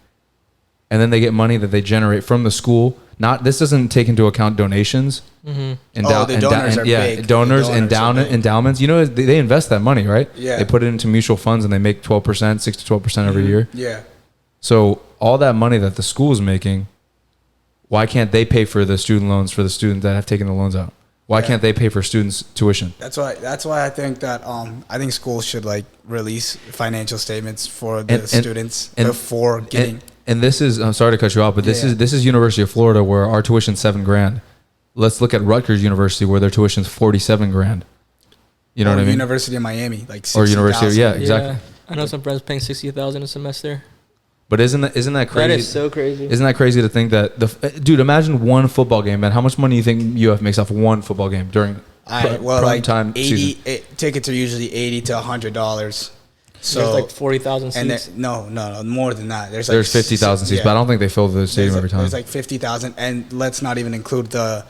and then they get money that they generate from the school. Not this doesn't take into account donations. The donors are big. Donors, The donors are big. endowments. You know, they invest that money, right? Yeah. They put it into mutual funds and they make 12%, 6 to 12% every year. Yeah. So all that money that the school is making, why can't they pay for the student loans for the students that have taken the loans out? Why can't they pay for students' tuition? That's why I think that I think schools should like release financial statements for the students before getting. And this is, I'm sorry to cut you off, but this Yeah. is University of Florida where our tuition's $7,000. Let's look at Rutgers University where their tuition's $47,000. You know what I mean? University of Miami, like 60, Or University, yeah, Yeah. exactly. I know some friends paying $60,000 a semester. But isn't that crazy? That is so crazy. Isn't that crazy to think that dude? Imagine one football game, man. How much money do you think UF makes off one football game during prime like time 80 season? tickets are usually $80 to $100. So There's like 40,000 and seats. no, more than that. There's 50,000 seats, but I don't think they fill the stadium every time. There's like 50,000, and let's not even include the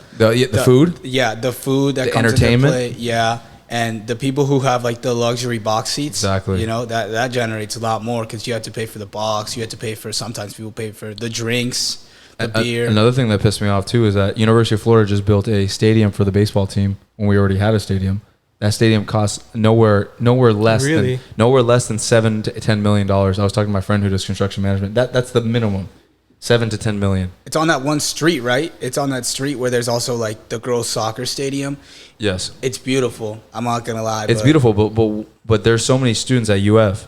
food. Yeah, the food that The comes entertainment? into play. Yeah, and the people who have like the luxury box seats. Exactly. You know that generates a lot more because you have to pay for the box. You have to pay for sometimes people pay for the drinks, the beer. Another thing that pissed me off too is that University of Florida just built a stadium for the baseball team when we already had a stadium. That stadium costs nowhere less Really? than $7 to $10 million. I was talking to my friend who does construction management. That's the minimum, $7 to $10 million. It's on that one street, right? It's on that street where there's also like the girls' soccer stadium. Yes, It's beautiful. I'm not gonna lie. it's beautiful, but there's so many students at UF,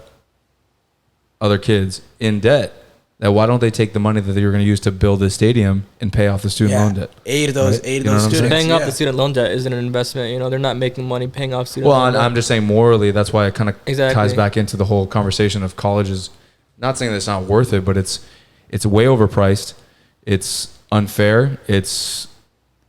other kids in debt. That why don't they take the money that they were going to use to build this stadium and pay off the student loan debt? Eight of those Right? You know what I'm saying? students. Paying off yeah. the student loan debt isn't an investment. You know, they're not making money paying off student Well, loan debt. I'm just saying morally, that's why it kind of Exactly. ties back into the whole conversation of colleges. Not saying that it's not worth it, but it's way overpriced. It's unfair. It's,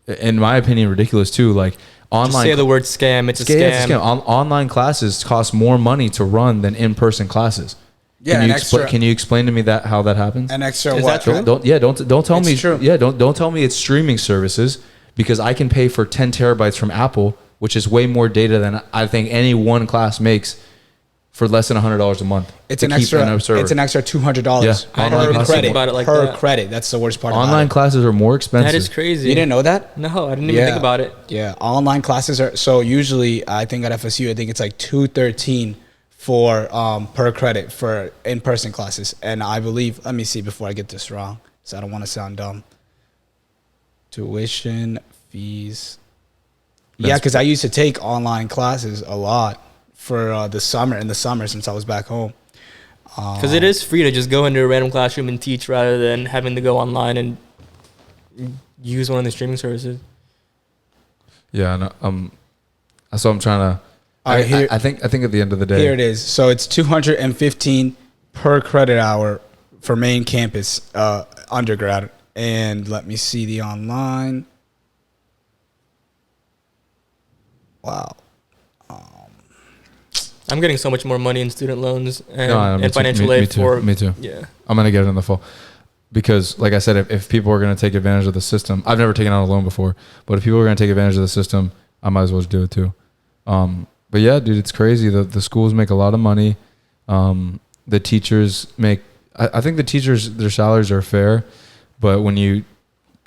in my opinion, ridiculous too. Like Just online. say the word scam. It's a It's scam. Online classes cost more money to run than in-person classes. Yeah, Can an you, extra- can you explain to me how that happens? An extra Is what? that true? Don't tell It's me. true. Yeah, don't tell me it's streaming services because I can pay for 10 terabytes from Apple, which is way more data than I think any one class makes for less than $100 a month. It's to an keep extra. in a server. It's an extra $200. Yeah. I never Online even classes- think about it like per that. credit. That's the worst part. Online about classes are more expensive. That is crazy. You didn't know that? No, I didn't even think about it. Yeah, online classes are so usually I think at FSU I think it's like $213 for per credit for in-person classes, and I believe let me see before I get this wrong, so I don't want to sound dumb. Tuition fees. Yeah, because I used to take online classes a lot for the summer since I was back home. Because it is free to just go into a random classroom and teach rather than having to go online and use one of the streaming services. Yeah, no, that's what I'm trying to. All right, here- I think at the end of the day, Here it is. So it's $215 per credit hour for main campus undergrad. And let me see the online. Wow. I'm getting so much more money in student loans and, No, me and too, financial me aid too, for me too. Yeah. I'm gonna get it in the fall because, like I said, if people are gonna take advantage of the system, I've never taken out a loan before, but if people are gonna take advantage of the system, I might as well just do it too. But yeah, dude, it's crazy. The schools make a lot of money. The teachers make. I think the teachers, their salaries are fair, but when you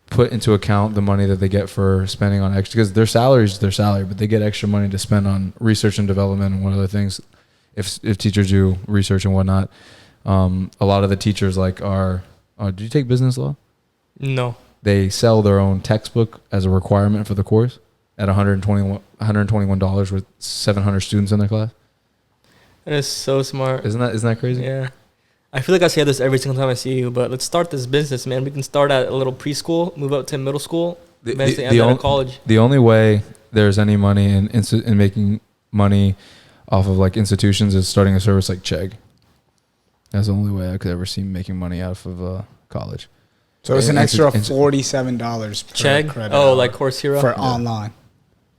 put into account the money that they get for spending on extra, because their salary is their salary, but they get extra money to spend on research and development and what other things. If teachers do research and whatnot, a lot of the teachers did you take business law? No. They sell their own textbook as a requirement for the course at $121 with 700 students in their class. That is so smart. Isn't that crazy? Yeah. I feel like I say this every single time I see you, but let's start this business, man. We can start at a little preschool, move up to middle school, eventually end at college. The only way there's any money in making money off of like institutions is starting a service like Chegg. That's the only way I could ever see making money out of college. So it's an And extra it's- $47 per Chegg? credit Oh, hour like Course Hero? for online.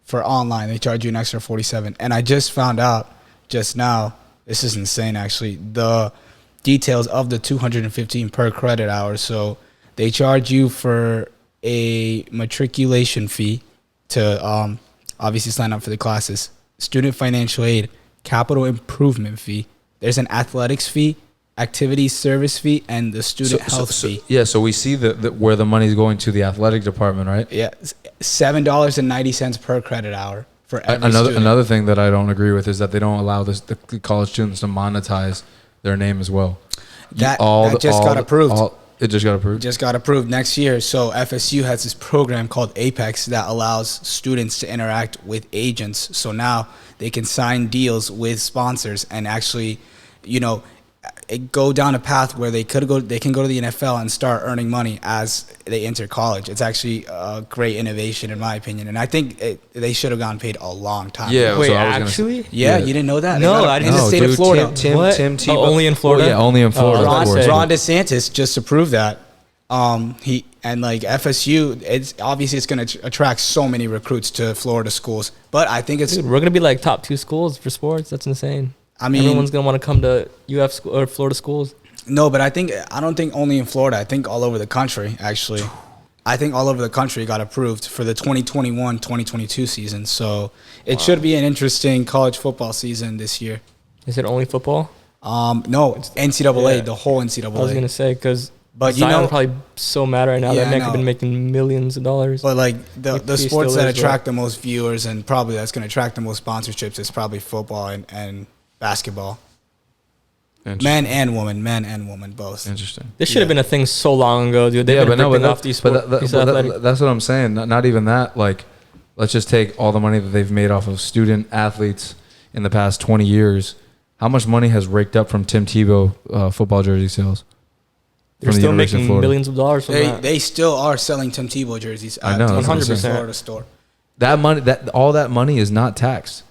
For online, they charge you an extra $47. And I just found out just now, this is insane actually, the details of the $215 per credit hour. So they charge you for a matriculation fee to obviously sign up for the classes, student financial aid, capital improvement fee. There's an athletics fee, activity service fee and the student health fee. Yeah, so we see where the money's going to the athletic department, right? Yeah, $7.90 per credit hour for every student. Another thing that I don't agree with is that they don't allow the college students to monetize their name as well. That just got approved. It just got approved? Just got approved next year. So FSU has this program called Apex that allows students to interact with agents. So now they can sign deals with sponsors and actually, go down a path where they can go to the NFL and start earning money as they enter college. It's actually a great innovation in my opinion, and I think they should have gotten paid a long time Yeah. ago. Wait, so I was actually? Yeah, you didn't know that? No, I didn't. In the No, state of Florida. Tim What? Tebow. Only in Florida? Oh, yeah, only in Florida. I was of gonna course. say. Ron DeSantis just approved that. FSU, it's obviously it's going to attract so many recruits to Florida schools, but I think it's. Dude, we're gonna be like top 2 schools for sports. That's insane. I mean, everyone's gonna want to come to UF school or Florida schools. No, but I don't think only in Florida. I think all over the country, actually. I think all over the country got approved for the 2021-2022 season. So it should be an interesting college football season this year. Is it only football? No, NCAA, Yeah. the whole NCAA. I was gonna say because But Zion's probably so mad right now. Yeah, that man I could have know. been making millions of dollars. But like the He sports still that is, attract the most viewers and probably that's going to attract the most sponsorships is probably football and basketball. Men and women, both. Interesting. This should have been a thing so long ago, dude. They've Yeah, been but no, ripping but off these sports. that's what I'm saying. Not even that. Like, let's just take all the money that they've made off of student athletes in the past 20 years. How much money has raked up from Tim Tebow football jersey sales? They're from the still University of making Florida? millions of dollars from that. They still are selling Tim Tebow jerseys I at know, the that's what I'm University of saying. Florida store. That money, all that money is not taxed.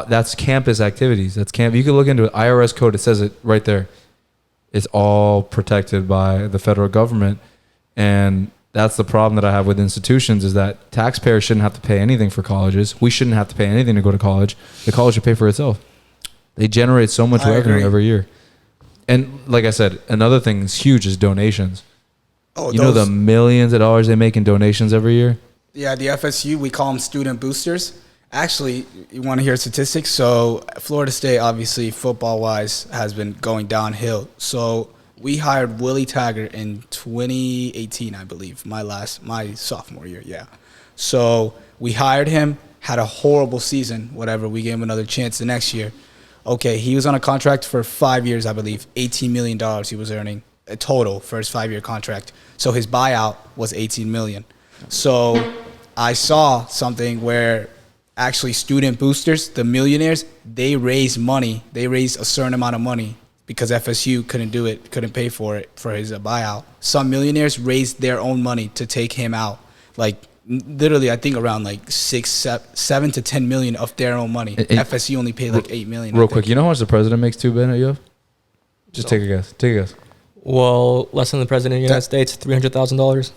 That's campus activities. That's camp. You can look into it. IRS code. It says it right there. It's all protected by the federal government, and that's the problem that I have with institutions is that taxpayers shouldn't have to pay anything for colleges. We shouldn't have to pay anything to go to college. The college should pay for itself. They generate so much I revenue agree. every year. And like I said, another thing that's huge is donations. Oh, You know the millions of dollars they make in donations every year? Yeah, the FSU, we call them student boosters. Actually, you want to hear statistics? So Florida State, obviously, football-wise, has been going downhill. So we hired Willie Taggart in 2018, I believe, my sophomore year, yeah. So we hired him, had a horrible season, whatever. We gave him another chance the next year. Okay, he was on a contract for 5 years, I believe. $18 million he was earning a total for his 5-year contract. So his buyout was $18 million. So I saw something where actually student boosters, the millionaires, they raise money. They raise a certain amount of money because FSU couldn't do it, couldn't pay for it for his buyout. Some millionaires raised their own money to take him out. Like literally, I think around like 7 to 10 million of their own money. FSU only paid like 8 million. Real quick, you know how much the president makes too, Ben, at UF? Just take a guess. Take a guess. Well, less than the president of the United States, $300,000.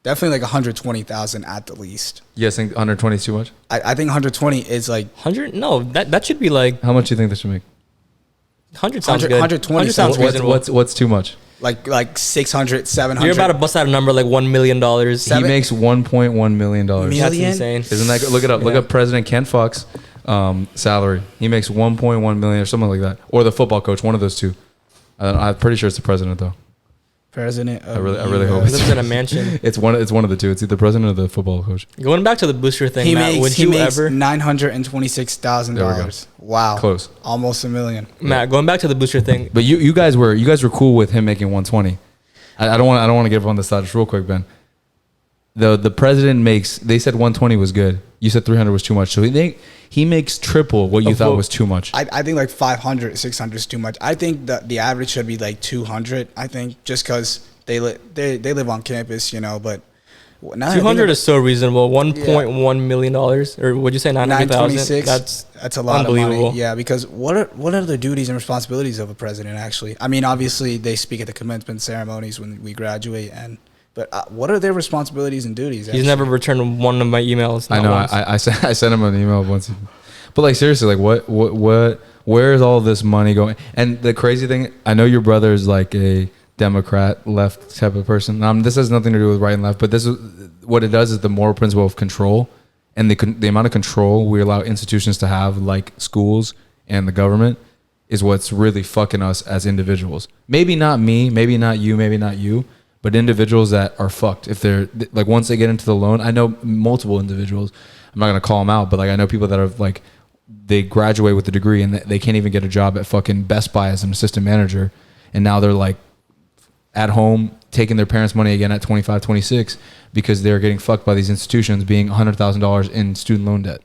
Definitely like 120,000 at the least. You guys think 120 is too much? I think 120 is like 100? No, that should be like How much do you think they should make? 100 sounds 100 good. 120 100 sounds sounds reasonable. What's too much? like 600, 700. You're about to bust out a number like $1 million. He makes $1.1 million. That's Million? insane. Isn't that? Look it up. Look Yeah. up President Ken Fox salary. He makes 1.1 million or something like that, or the football coach. One of those two. I'm pretty sure it's the president though. President. I really hope He it's lives in a mansion. It's one of the two. It's either president or the football coach. Going back to the booster thing, He Matt, makes would he you makes ever? $926,000. Wow. Close. Almost $1 million. Matt, going back to the booster thing, But you guys were cool with him making 120. I don't want to give up on the side just real quick, Ben. The president makes. They said 120 was good. You said 300 was too much. So he makes triple what you thought was too much. I think like 500, 600 is too much. I think that the average should be like 200. I think just because they live on campus, you know. But now that I think 200 is so reasonable. $1.1 million, or would you say 900,000? 926. That's a lot of unbelievable. money. Yeah, because what are the duties and responsibilities of a president actually? I mean, obviously they speak at the commencement ceremonies when we graduate, but what are their responsibilities and duties? He's never returned one of my emails. I know. I sent him an email once. But like seriously, like what where is all this money going? And the crazy thing, I know your brother is like a Democrat left type of person. This has nothing to do with right and left, but this is what it does is the moral principle of control and the amount of control we allow institutions to have, like schools and the government, is what's really fucking us as individuals. Maybe not me, maybe not you, but individuals that are fucked. If they're like, once they get into the loan, I know multiple individuals. I'm not gonna call them out, but like I know people that are like, they graduate with a degree and they can't even get a job at fucking Best Buy as an assistant manager, and now they're like at home taking their parents' money again at 25, 26 because they're getting fucked by these institutions, being $100,000 in student loan debt.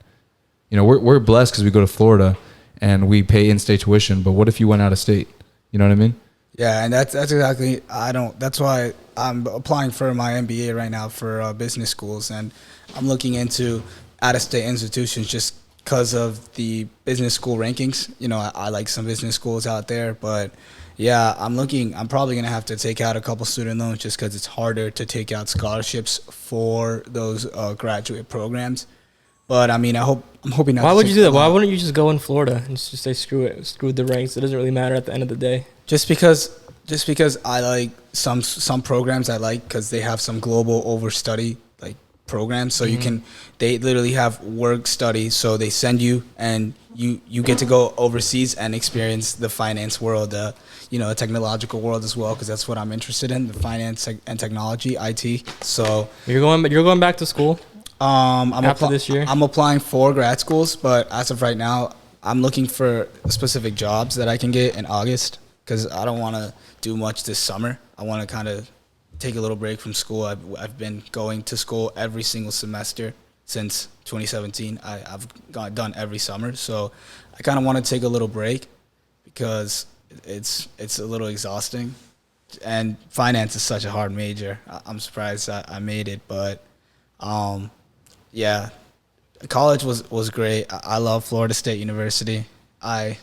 You know, we're blessed because we go to Florida and we pay in-state tuition, but what if you went out of state? You know what I mean? Yeah, and that's exactly, that's why I'm applying for my MBA right now for business schools, and I'm looking into out-of-state institutions just because of the business school rankings. You know, I like some business schools out there, but yeah, I'm probably going to have to take out a couple student loans just because it's harder to take out scholarships for those graduate programs. But I mean, I'm hoping not. Why to would take you do that? a Why lot. wouldn't you just go in Florida and just say screw it, screw the ranks? It doesn't really matter at the end of the day. Just because I like some programs I like because they have some global overstudy like programs. So they literally have work study. So they send you and you get to go overseas and experience the finance world, the technological world as well, because that's what I'm interested in, the finance and technology, IT. So You're going back to school. After this year? I'm applying for grad schools, but as of right now, I'm looking for specific jobs that I can get in August because I don't want to do much this summer. I want to kind of take a little break from school. I've been going to school every single semester since 2017. I've done every summer, so I kind of want to take a little break because it's a little exhausting, and finance is such a hard major. I'm surprised I made it, but yeah, college was great. I love Florida State University. I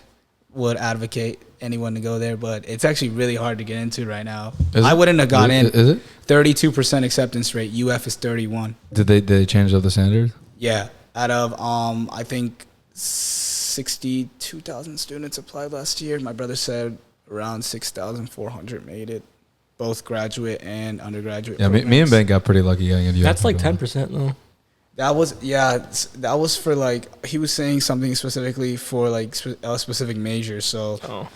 would advocate anyone to go there, but it's actually really hard to get into right now. I wouldn't have gone in. Is it? 32% acceptance rate. UF is 31. Did they change up the standard? Yeah, out of I think 62,000 students applied last year. My brother said around 6,400 made it, both graduate and undergraduate. Yeah, me and Ben got pretty lucky getting into UF. That's like 10% though. That was for like, he was saying something specifically for like a specific major. So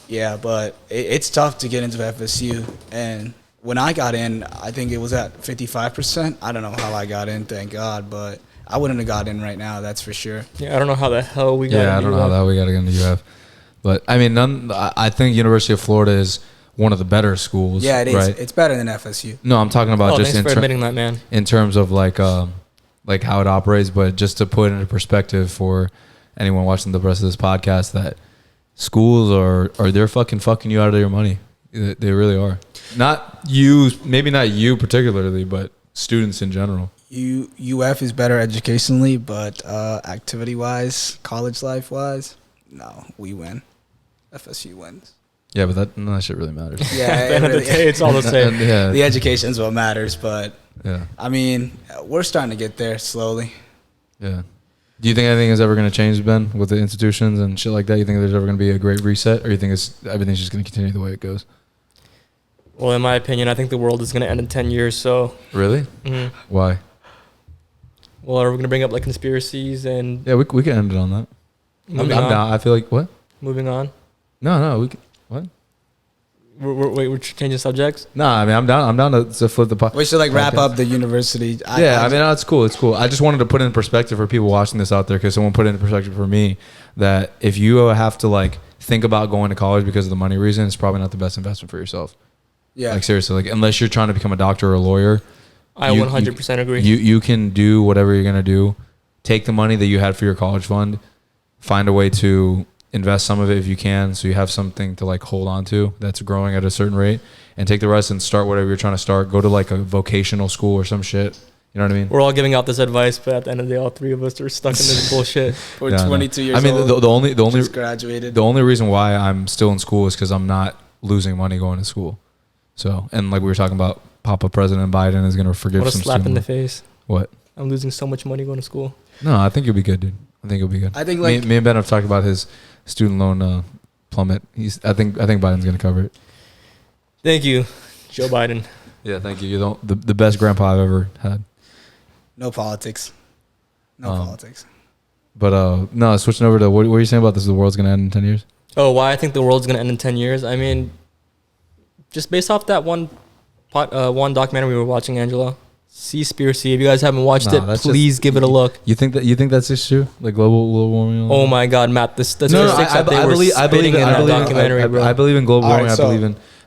yeah, but it's tough to get into FSU. And when I got in, I think it was at 55%. I don't know how I got in, thank God, but I wouldn't have got in right now, that's for sure. Yeah, I don't know how the hell we got into I don't know how the hell we got to get into UF. But I mean, I think University of Florida is one of the better schools. Yeah, it is. Right? It's better than FSU. No, I'm talking about just thanks for admitting that, man. in terms of like how it operates, but just to put it into perspective for anyone watching the rest of this podcast, that schools are they're fucking you out of your money. They really are. Not you, maybe not you particularly, but students in general. UF is better educationally, but activity-wise, college life-wise, no, we win. FSU wins. Yeah, but that shit really matters. Yeah, At the end of the day, it's all the same. Yeah, the education is what matters, but yeah, I mean, we're starting to get there slowly. yeah. Do you think anything is ever going to change, Ben, with the institutions and shit like that? You think there's ever going to be a great reset, or you think everything's just going to continue the way it goes? Well, in my opinion, I think the world is going to end in 10 years. So, Really? Why? well, are we going to bring up like conspiracies and Yeah, we can end it on that. I'm moving on? down. I feel like what? Moving on. No, we can. What? We're changing subjects. Nah, I mean, I'm down to flip the pot. We should like wrap up the university. I mean, no, it's cool. It's cool. I just wanted to put it in perspective for people watching this out there, because someone put it in perspective for me that if you have to like think about going to college because of the money reason, it's probably not the best investment for yourself. Yeah. Like seriously, like unless you're trying to become a doctor or a lawyer, I 100% agree. You can do whatever you're gonna do. Take the money that you had for your college fund, find a way to invest some of it if you can, so you have something to like hold on to that's growing at a certain rate, and take the rest and start whatever you're trying to start. Go to like a vocational school or some shit. You know what I mean? We're all giving out this advice, but at the end of the day, all three of us are stuck in this bullshit. We're Yeah, I know. 22 years I mean, old. the only Just graduated. the only reason why I'm still in school is because I'm not losing money going to school. So, and like we were talking about, Papa President Biden is going to forgive What a some slap in student the face. What? I'm losing so much money going to school. No, I think you'll be good, dude. I think you'll be good. I think like me and Ben have talked about his student loan plummet. I think Biden's going to cover it. Thank you, Joe Biden. Yeah, thank you. You're the best grandpa I've ever had. no politics. No politics. But no, switching over to what were you saying about this? The world's going to end in 10 years? Oh, why I think the world's gonna end in 10 years? I mean, just based off that one documentary we were watching, Angela, Seaspiracy. If you guys haven't watched Nah, it, that's please give it a look. You think that's just true? Like global warming? Oh my God, Matt, the statistics No, that they were spitting in that documentary, bro. I believe in global All right, warming. so- I believe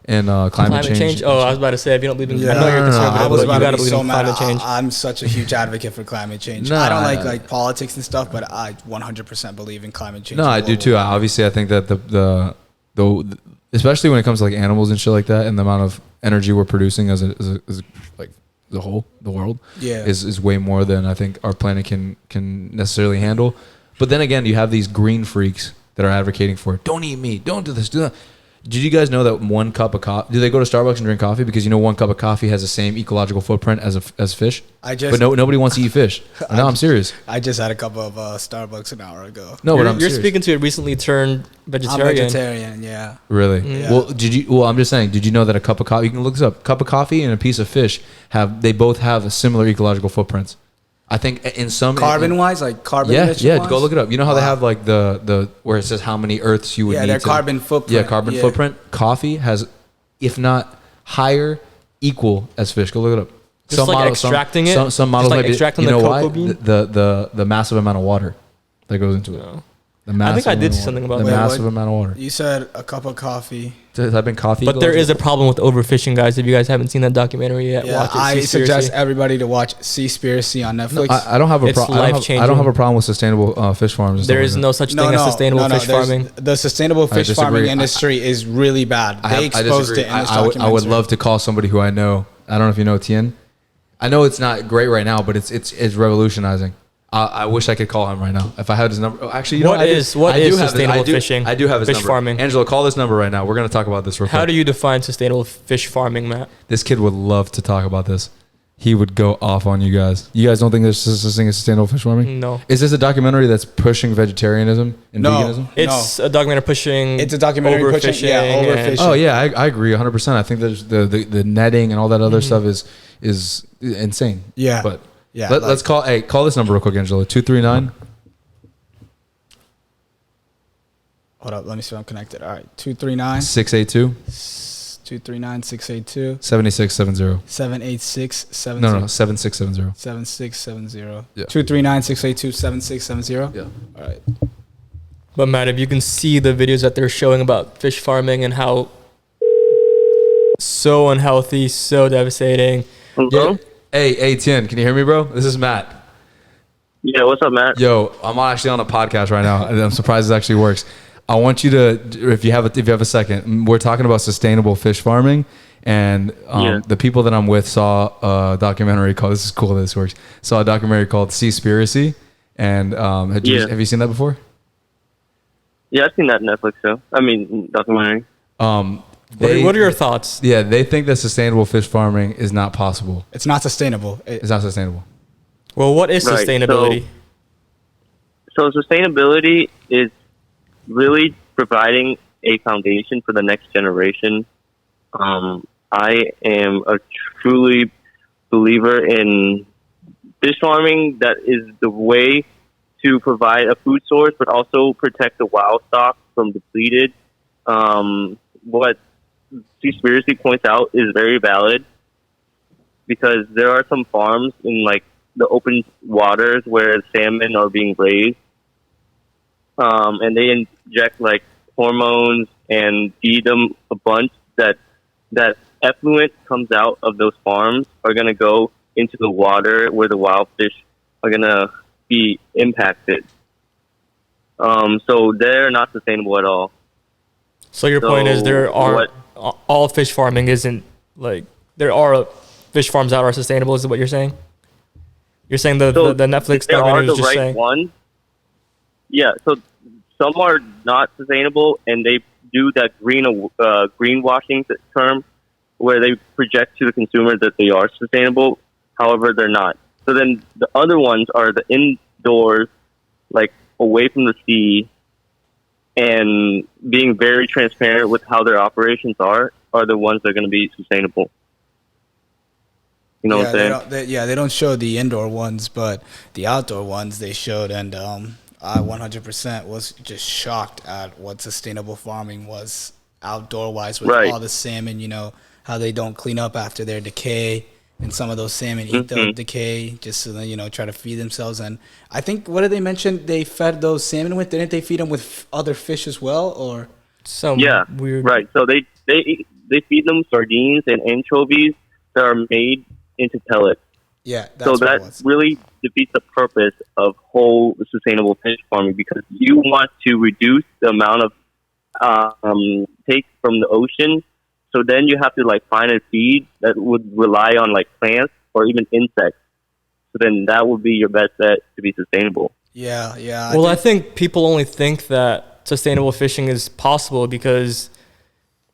in climate change. Oh, I was about to say, if you don't believe in, Yeah. I know you're No, no, no, conservative, I I was but about you to gotta be believe so in mad. climate change. I'm such a huge advocate for climate change. No, I don't I- like politics and stuff, but I 100% believe in climate change. No, and I do global too. warming. Obviously, I think that the especially when it comes to like animals and shit like that, and the amount of energy we're producing as like the whole the world Yeah. is way more than I think our planet can necessarily handle. But then again, you have these green freaks that are advocating for don't eat meat, don't do this, do that. Did you guys know that one cup of coffee? Do they go to Starbucks and drink coffee because you know one cup of coffee has the same ecological footprint as fish? But nobody wants to eat fish. No, I'm serious. I just had a cup of Starbucks an hour ago. No, but I'm You're serious. speaking to a recently turned I'm vegetarian. vegetarian, yeah. Really? Yeah. Well, Well, I'm just saying. Did you know that a cup of coffee? You can look this up. Cup of coffee and a piece of fish they both have a similar ecological footprints. I think in some Carbon wise, like carbon. Yeah, emission-wise? go look it up. You know how they Wow. have like the where it says how many Earths you would Yeah, need their to carbon footprint. Yeah, carbon Yeah. footprint. Coffee has, if not higher, equal as fish. Go look it up. Just like extracting it? Some models Just like might be. extracting You the know cocoa why? bean? The massive amount of water that goes into it. No. The I think I massive did amount see of something water. about the that. massive amount of water. You said a cup of coffee. Has that been coffee? But there is a ecological? problem with overfishing, guys. If you guys haven't seen that documentary yet, Yeah, watch it. I Seaspiracy. suggest everybody to watch Seaspiracy on No, Netflix. I don't have a It's problem. I don't life-changing. have a problem with sustainable fish farms. and There stuff is like no such thing as sustainable fish there's- farming. The sustainable fish disagree. farming industry is really bad. that. They exposed disagree. it in this I would documentary. love to call somebody who I know. I don't know if you know Tien. I know it's not great right now, but it's revolutionizing. I wish I could call him right now if I had his number. Oh, actually, you know What what? is I do have sustainable I do- fishing? I do have his Fish number. farming. Angela, call this number right now. We're going to talk about this real quick. How do you define sustainable fish farming, Matt? This kid would love to talk about this. He would go off on you guys. You guys don't think there's such a thing as sustainable fish farming? No. Is this a documentary that's pushing vegetarianism and No. veganism? It's a documentary pushing. It's a documentary pushing- overfishing. yeah, and- overfishing. Oh yeah, I agree 100%. I think there's the netting and all that other stuff is insane. Yeah. But Yeah, let's call this number real quick, Angela. 239 Hold up, let me see if I'm connected. All right, 239 682 239 682 7670. 786 No, 7670. 7670. Yeah. 239 682 7670. Yeah. All right. But Matt, if you can see the videos that they're showing about fish farming and how so unhealthy, so devastating. Hello? Hey, Tien, can you hear me, bro? This is Matt. Yeah, what's up, Matt? Yo, I'm actually on a podcast right now, and I'm surprised it actually works. I want you to, if you have a second, we're talking about sustainable fish farming, and the people that I'm with saw a documentary called. This is cool that this works. Saw a documentary called Seaspiracy, and have you seen that before? Yeah, I've seen that Netflix show. I mean, documentary. What are your thoughts? Yeah, they think that sustainable fish farming is not possible. It's not sustainable. It's not sustainable. Well, what is Right, sustainability? So sustainability is really providing a foundation for the next generation. I am a truly believer in fish farming. That is the way to provide a food source, but also protect the wild stock from depleted. What Seaspiracy points out is very valid, because there are some farms in like the open waters where salmon are being raised, and they inject like hormones and feed them a bunch that effluent comes out of those farms are going to go into the water where the wild fish are going to be impacted. So they're not sustainable at all. So your point is all fish farming isn't like there are fish farms that are sustainable. Is what you're saying? You're saying the Netflix there are documentary the is just right saying ones. Yeah, so some are not sustainable, and they do that greenwashing term where they project to the consumer that they are sustainable. However, they're not. So then the other ones are the indoors, like away from the sea, and being very transparent with how their operations are the ones that are going to be sustainable. You know what I'm saying? They don't show the indoor ones, but the outdoor ones they showed, and I 100% was just shocked at what sustainable farming was outdoor wise with Right. all the salmon, how they don't clean up after their decay. And some of those salmon eat the decay just to, try to feed themselves. And I think, what did they mention they fed those salmon with? Didn't they feed them with other fish as well? Or Some Yeah, weird. right. So they feed them sardines and anchovies that are made into pellets. yeah, that's So what it that was. really defeats the purpose of whole sustainable fish farming, because you want to reduce the amount of take from the ocean. So then you have to like find a feed that would rely on like plants or even insects. So then that would be your best bet to be sustainable. Yeah, yeah. Well, I think people only think that sustainable fishing is possible because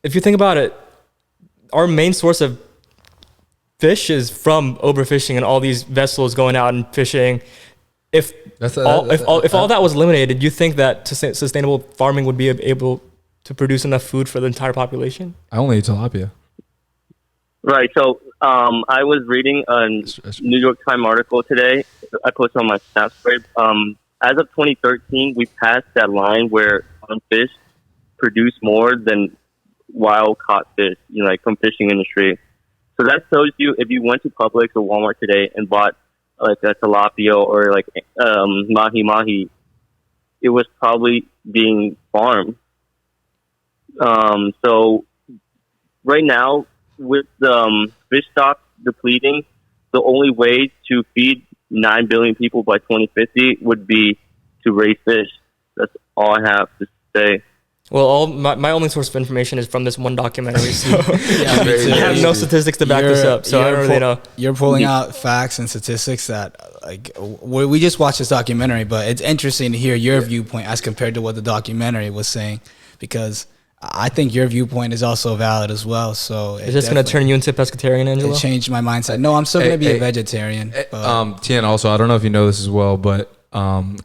if you think about it, our main source of fish is from overfishing and all these vessels going out and fishing. If all that was eliminated, you think that sustainable farming would be able to produce enough food for the entire population? I only eat tilapia. Right. So I was reading a New York Times article today. I posted on my Snap story. As of 2013, we passed that line where fish produce more than wild caught fish, like from fishing industry. So that shows you, if you went to Publix or Walmart today and bought like a tilapia or like mahi, it was probably being farmed. So right now, with fish stock depleting, the only way to feed 9 billion people by 2050 would be to raise fish. That's all I have to say. Well, my only source of information is from this one documentary, so Yeah, me too. I have no statistics to back this up, so I don't really know. You're pulling out facts and statistics that, like, we just watched this documentary, but it's interesting to hear your viewpoint as compared to what the documentary was saying, because I think your viewpoint is also valid as well. So Is this going to turn you into a pescatarian, Angelo? It changed my mindset. No, I'm still going to be a vegetarian. But Tien, also, I don't know if you know this as well, but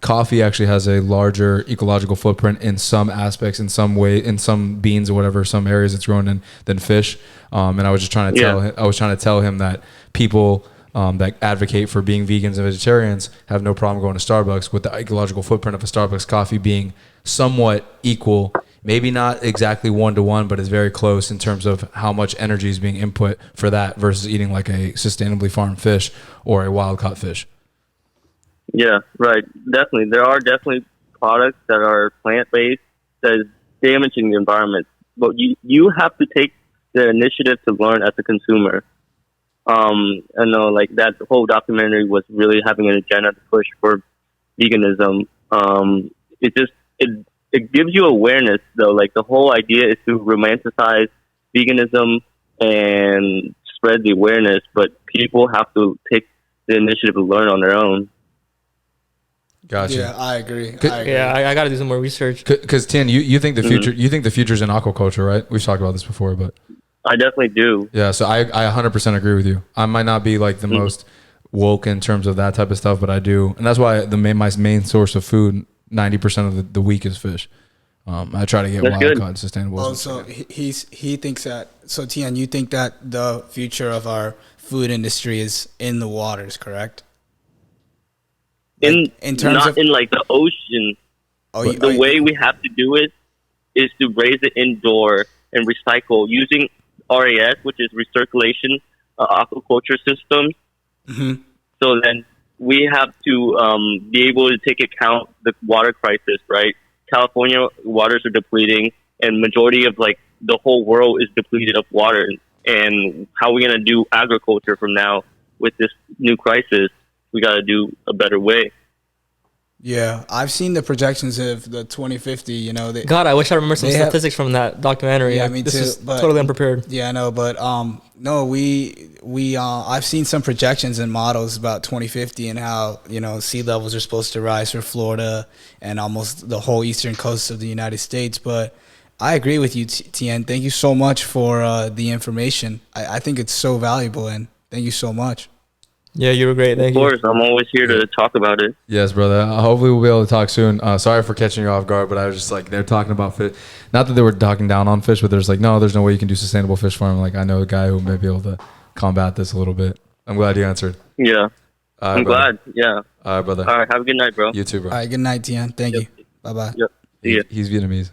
coffee actually has a larger ecological footprint in some aspects, in some way, in some beans or whatever, some areas it's grown in, than fish. And I was just trying to tell him that people that advocate for being vegans and vegetarians have no problem going to Starbucks, with the ecological footprint of a Starbucks coffee being somewhat equal. Maybe not exactly 1-to-1, but it's very close in terms of how much energy is being input for that versus eating like a sustainably farmed fish or a wild caught fish. Yeah, right. Definitely. There are definitely products that are plant-based that is damaging the environment. But you have to take the initiative to learn as a consumer. I know, like, that whole documentary was really having an agenda to push for veganism. It gives you awareness, though. Like, the whole idea is to romanticize veganism and spread the awareness, but people have to take the initiative to learn on their own. Gotcha. yeah, I agree. Yeah, I got to do some more research. Because Tien, you think the future, you think the future's in aquaculture, right? We've talked about this before, but I definitely do. yeah. So I 100% agree with you. I might not be like the most woke in terms of that type of stuff, but I do, and that's why my main source of food 90% of the week is fish. I try to get That's wild good. caught sustainable. Oh, so he thinks that. So Tian, you think that the future of our food industry is in the waters, correct? In terms not of in like the ocean. The way we have to do it is to raise it indoor and recycle using RAS, which is recirculation aquaculture systems. Mhm. So then we have to be able to take account the water crisis, right? California waters are depleting, and majority of like the whole world is depleted of water. And how are we going to do agriculture from now with this new crisis? We got to do a better way. Yeah, I've seen the projections of the 2050. You know, God, I wish I remember some They have- statistics from that documentary. Yeah, me this too, is but- totally unprepared. Yeah, I know, but no, I've seen some projections and models about 2050 and how sea levels are supposed to rise for Florida and almost the whole eastern coast of the United States. But I agree with you, Tien. Thank you so much for the information. I think it's so valuable, and thank you so much. Yeah, you were great. Thank Of you. course, I'm always here to talk about it. Yes, brother. Hopefully we'll be able to talk soon. Sorry for catching you off guard, but I was just like, they're talking about fish. Not that they were talking down on fish, but there's like, no, there's no way you can do sustainable fish farming. Like, I know a guy who may be able to combat this a little bit. I'm glad you answered. Yeah. I'm glad. Yeah. All right, brother. All right. Have a good night, bro. You too, bro. All right, good night, Tian. Thank you. Bye bye. Yep. See ya. He's Vietnamese.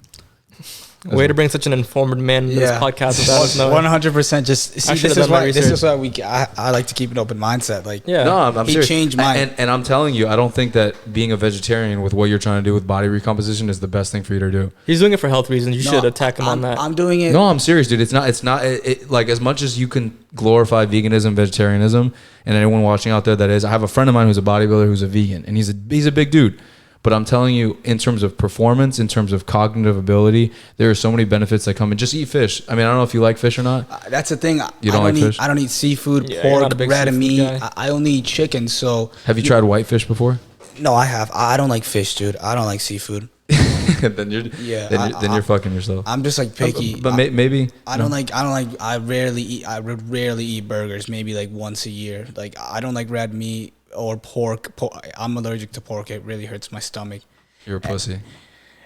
Way to bring such an informed man in this podcast without us knowing. 100%. Just see, I should've this is done my why. This is research. why I like to keep an open mindset. Like, Yeah. No, I'm He serious. changed mine. And I'm telling you, I don't think that being a vegetarian with what you're trying to do with body recomposition is the best thing for you to do. He's doing it for health reasons. You no, should attack him on I'm- that. I'm doing it. No, I'm serious, dude. It's not like as much as you can glorify veganism, vegetarianism, and anyone watching out there that is. I have a friend of mine who's a bodybuilder who's a vegan, and he's a big dude. But I'm telling you, in terms of performance, in terms of cognitive ability, there are so many benefits that come in. Just eat fish. I mean, I don't know if you like fish or not. That's the thing. You don't like fish? I don't eat seafood, Yeah, you're not pork, a big red seafood meat. guy. I only eat chicken. So Have you tried whitefish before? no, I have. I don't like fish, dude. I don't like seafood. then you're Yeah, then you're fucking yourself. I'm just like picky. But maybe I don't like. I rarely eat. I rarely eat burgers. Maybe like once a year. Like I don't like red meat or pork. I'm allergic to pork. It really hurts my stomach. you're a pussy.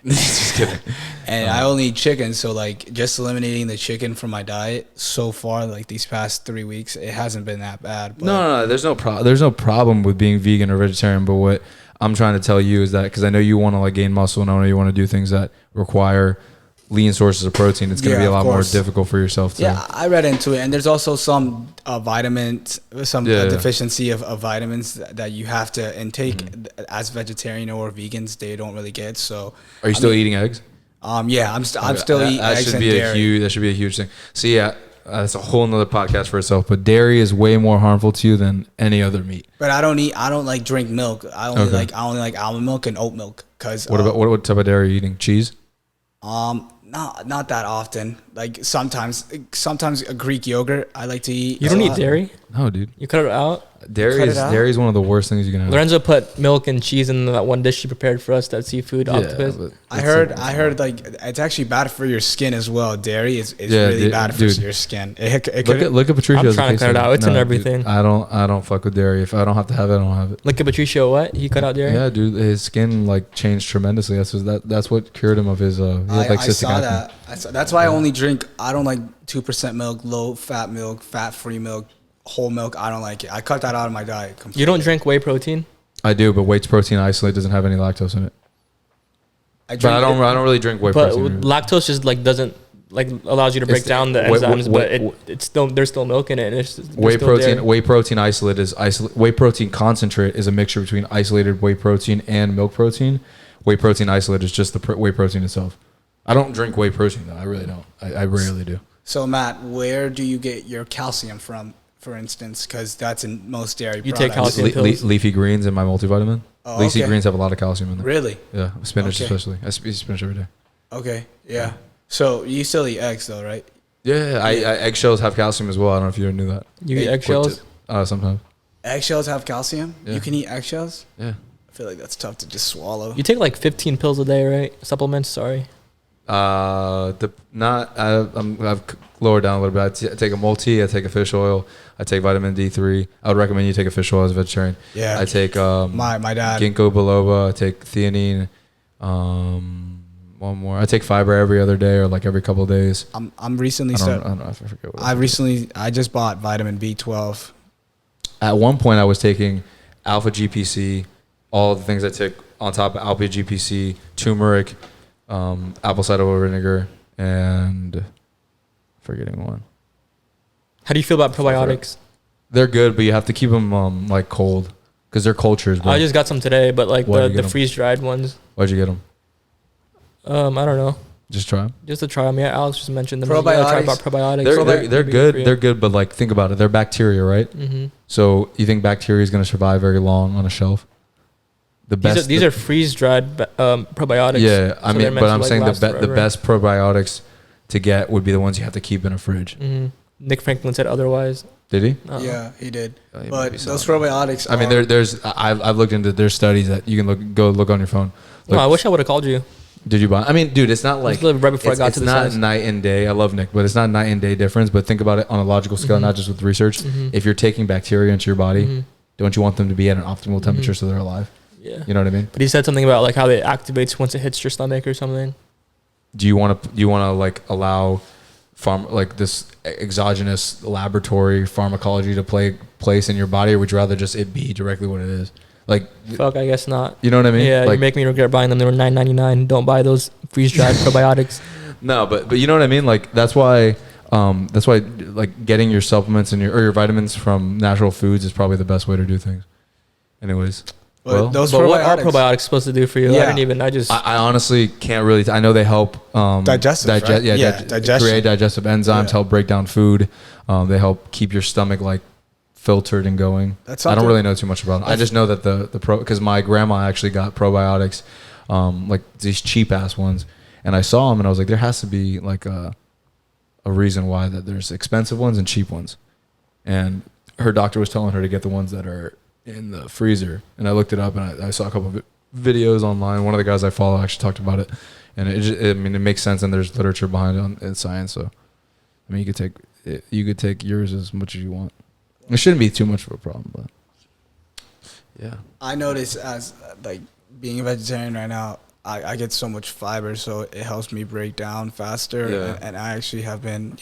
Just kidding. And I only eat chicken, so like just eliminating the chicken from my diet so far, like these past 3 weeks, it hasn't been that bad. But No. There's no problem with being vegan or vegetarian. But what I'm trying to tell you is that because I know you want to like gain muscle and I know you want to do things that require lean sources of protein, it's going to Yeah, be a of lot more course. difficult for yourself to. Yeah, I read into it, and there's also some vitamins, some Yeah. deficiency of vitamins that you have to intake Mm-hmm. as vegetarian or vegans. They don't really get. So, Are you still eating eggs? yeah, I'm still eating That eggs should and be dairy. that should be a huge thing. See, yeah, that's a whole nother podcast for itself. But dairy is way more harmful to you than any other meat. But I don't like drink milk. I only Okay. like almond milk and oat milk. Cause What type of dairy are you eating? Cheese? not that often. Like sometimes a Greek yogurt I like to eat. You don't a eat lot. dairy? No, dude. You cut it out? Cut it out? Dairy is one of the worst things you can have. Lorenzo put milk and cheese in that one dish she prepared for us, that seafood octopus. but I heard like it's actually bad for your skin as well. Dairy is really bad for dude. your skin. It Look at Patricio. I'm trying to cut it out. It's in everything. Dude, I don't fuck with dairy. If I don't have to have it, I don't have it. Look at Patricio, what? He cut out dairy? Yeah, dude, his skin like changed tremendously. That's what cured him of his. He had, like, I cystic saw acne. that. That's why I only drink. I don't like 2% milk, low fat milk, fat free milk, whole milk. I don't like it. I cut that out of my diet completely. You don't drink whey protein? I do, but whey protein isolate doesn't have any lactose in it. But I don't really drink whey But protein. lactose just like doesn't like allows you to break It's- down the whey- enzymes, whey- but it's still there's still milk in it. And it's there's Whey still protein, dairy. whey protein isolate is whey protein concentrate is a mixture between isolated whey protein and milk protein. Whey protein isolate is just the whey protein itself. I don't drink whey protein though. I really don't. I rarely do. So Matt, where do you get your calcium from, for instance? Because that's in most dairy You take products. calcium pills? Leafy greens in my multivitamin. Oh, Leafy okay. greens have a lot of calcium in them. Really? Yeah, spinach Okay. especially. I eat spinach every day. Okay. Yeah. So you still eat eggs though, right? Yeah, eggshells have calcium as well. I don't know if you knew that. You eat eggshells? Sometimes. Eggshells have calcium. Yeah. You can eat eggshells. Yeah. I feel like that's tough to just swallow. You take like 15 pills a day, right? Supplements, sorry. I've lowered down a little bit. I take a multi. I take a fish oil. I take vitamin D3. I would recommend you take a fish oil as a vegetarian. Yeah. I take my dad. ginkgo biloba. I take theanine. One more. I take fiber every other day or like every couple of days. I'm recently I start. don't know. I forget what. I just bought vitamin B12. At one point, I was taking alpha GPC, all the things I took on top of alpha GPC, turmeric, apple cider vinegar, and forgetting one. How do you feel about probiotics? They're good, but you have to keep them like cold because they're cultures. Bro. I just got some today, but like Why'd you the get 'em? freeze dried ones. Why'd you get them? I don't know. Just try them. Just to try them. Yeah, Alex just mentioned them. Probiotics. Try about probiotics. They're good. They're good, but like think about it. They're bacteria, right? Mm-hmm. So you think bacteria is going to survive very long on a shelf? These are freeze dried probiotics. Yeah, I So mean, they're meant but to, I'm like, saying last the forever. best probiotics to get would be the ones you have to keep in a fridge. Mm-hmm. Nick Franklin said otherwise. Did he? Yeah, he did. Oh, he might But be those selling probiotics. I mean, I've looked into there's studies that you can go look on your phone. No, I wish I would have called you. Did you buy? I mean, dude, it's not like literally right before I got it's to the not size. night and day. I love Nick, but it's not night and day difference. But think about it on a logical scale, Mhm. not just with research. Mhm. If you're taking bacteria into your body, Mhm. don't you want them to be at an optimal temperature so they're alive? Yeah. You know what I mean? But he said something about like how it activates once it hits your stomach or something. Do you want to like allow like this exogenous laboratory pharmacology to play place in your body, or would you rather just it be directly what it is? Like, Fuck, I guess not. you know what I mean? Yeah, like, you make me regret buying them. They were $9.99. Don't buy those freeze-dried probiotics. no, but you know what I mean? Like, that's why like getting your supplements and your vitamins from natural foods is probably the best way to do things. Anyways. But those But what are probiotics, probiotics supposed to do for you? Yeah. I honestly can't really. I know they help Digestive, right? Yeah, digestion. create digestive enzymes, Yeah. help break down food. They help keep your stomach like filtered and going. That's I don't something- really know too much about it. I just know that the because my grandma actually got probiotics, like these cheap ass ones, and I saw them and I was like, there has to be like a reason why that there's expensive ones and cheap ones, and her doctor was telling her to get the ones that are in the freezer, and I looked it up and I saw a couple of videos online. One of the guys I follow actually talked about it, and it makes sense, and there's literature behind it in science. So, I mean, you could take yours as much as you want. It shouldn't be too much of a problem, but yeah. I notice as like being a vegetarian right now, I get so much fiber, so it helps me break down faster. Yeah. And I actually have been,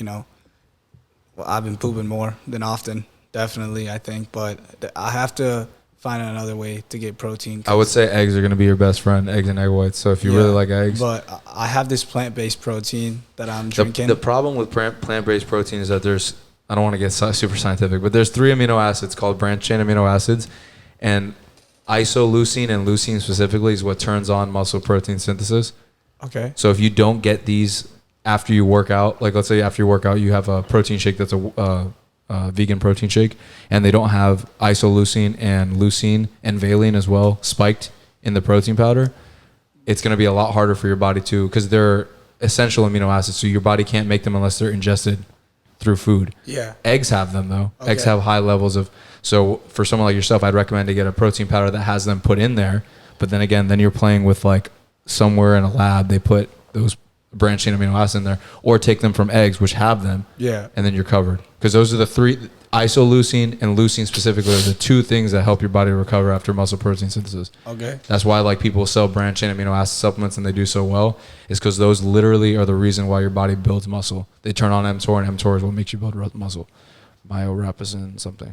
I've been pooping more than often, definitely, I think. But I have to find another way to get protein. I would say eggs are going to be your best friend, eggs and egg whites. So if you really like eggs. But I have this plant-based protein that I'm drinking. The problem with plant-based protein is that I don't want to get super scientific, but there's 3 amino acids called branched chain amino acids, and isoleucine and leucine specifically is what turns on muscle protein synthesis. Okay. So if you don't get these after you work out, like let's say after you work out, you have a protein shake that's a vegan protein shake, and they don't have isoleucine and leucine and valine as well spiked in the protein powder, it's going to be a lot harder for your body to, because they're essential amino acids, so your body can't make them unless they're ingested through food. Yeah. Eggs have them though. Okay. Eggs have high levels of. So for someone like yourself, I'd recommend to get a protein powder that has them put in there. But then again, then you're playing with like somewhere in a lab they put those branched chain amino acids in there, or take them from eggs which have them. Yeah. And then you're covered, because those are the 3. Isoleucine and leucine specifically are the 2 things that help your body recover after muscle protein synthesis. Okay. That's why like people sell branched chain amino acid supplements and they do so well, is because those literally are the reason why your body builds muscle. They turn on mTOR, and mTOR is what makes you build muscle. Myorapicin something.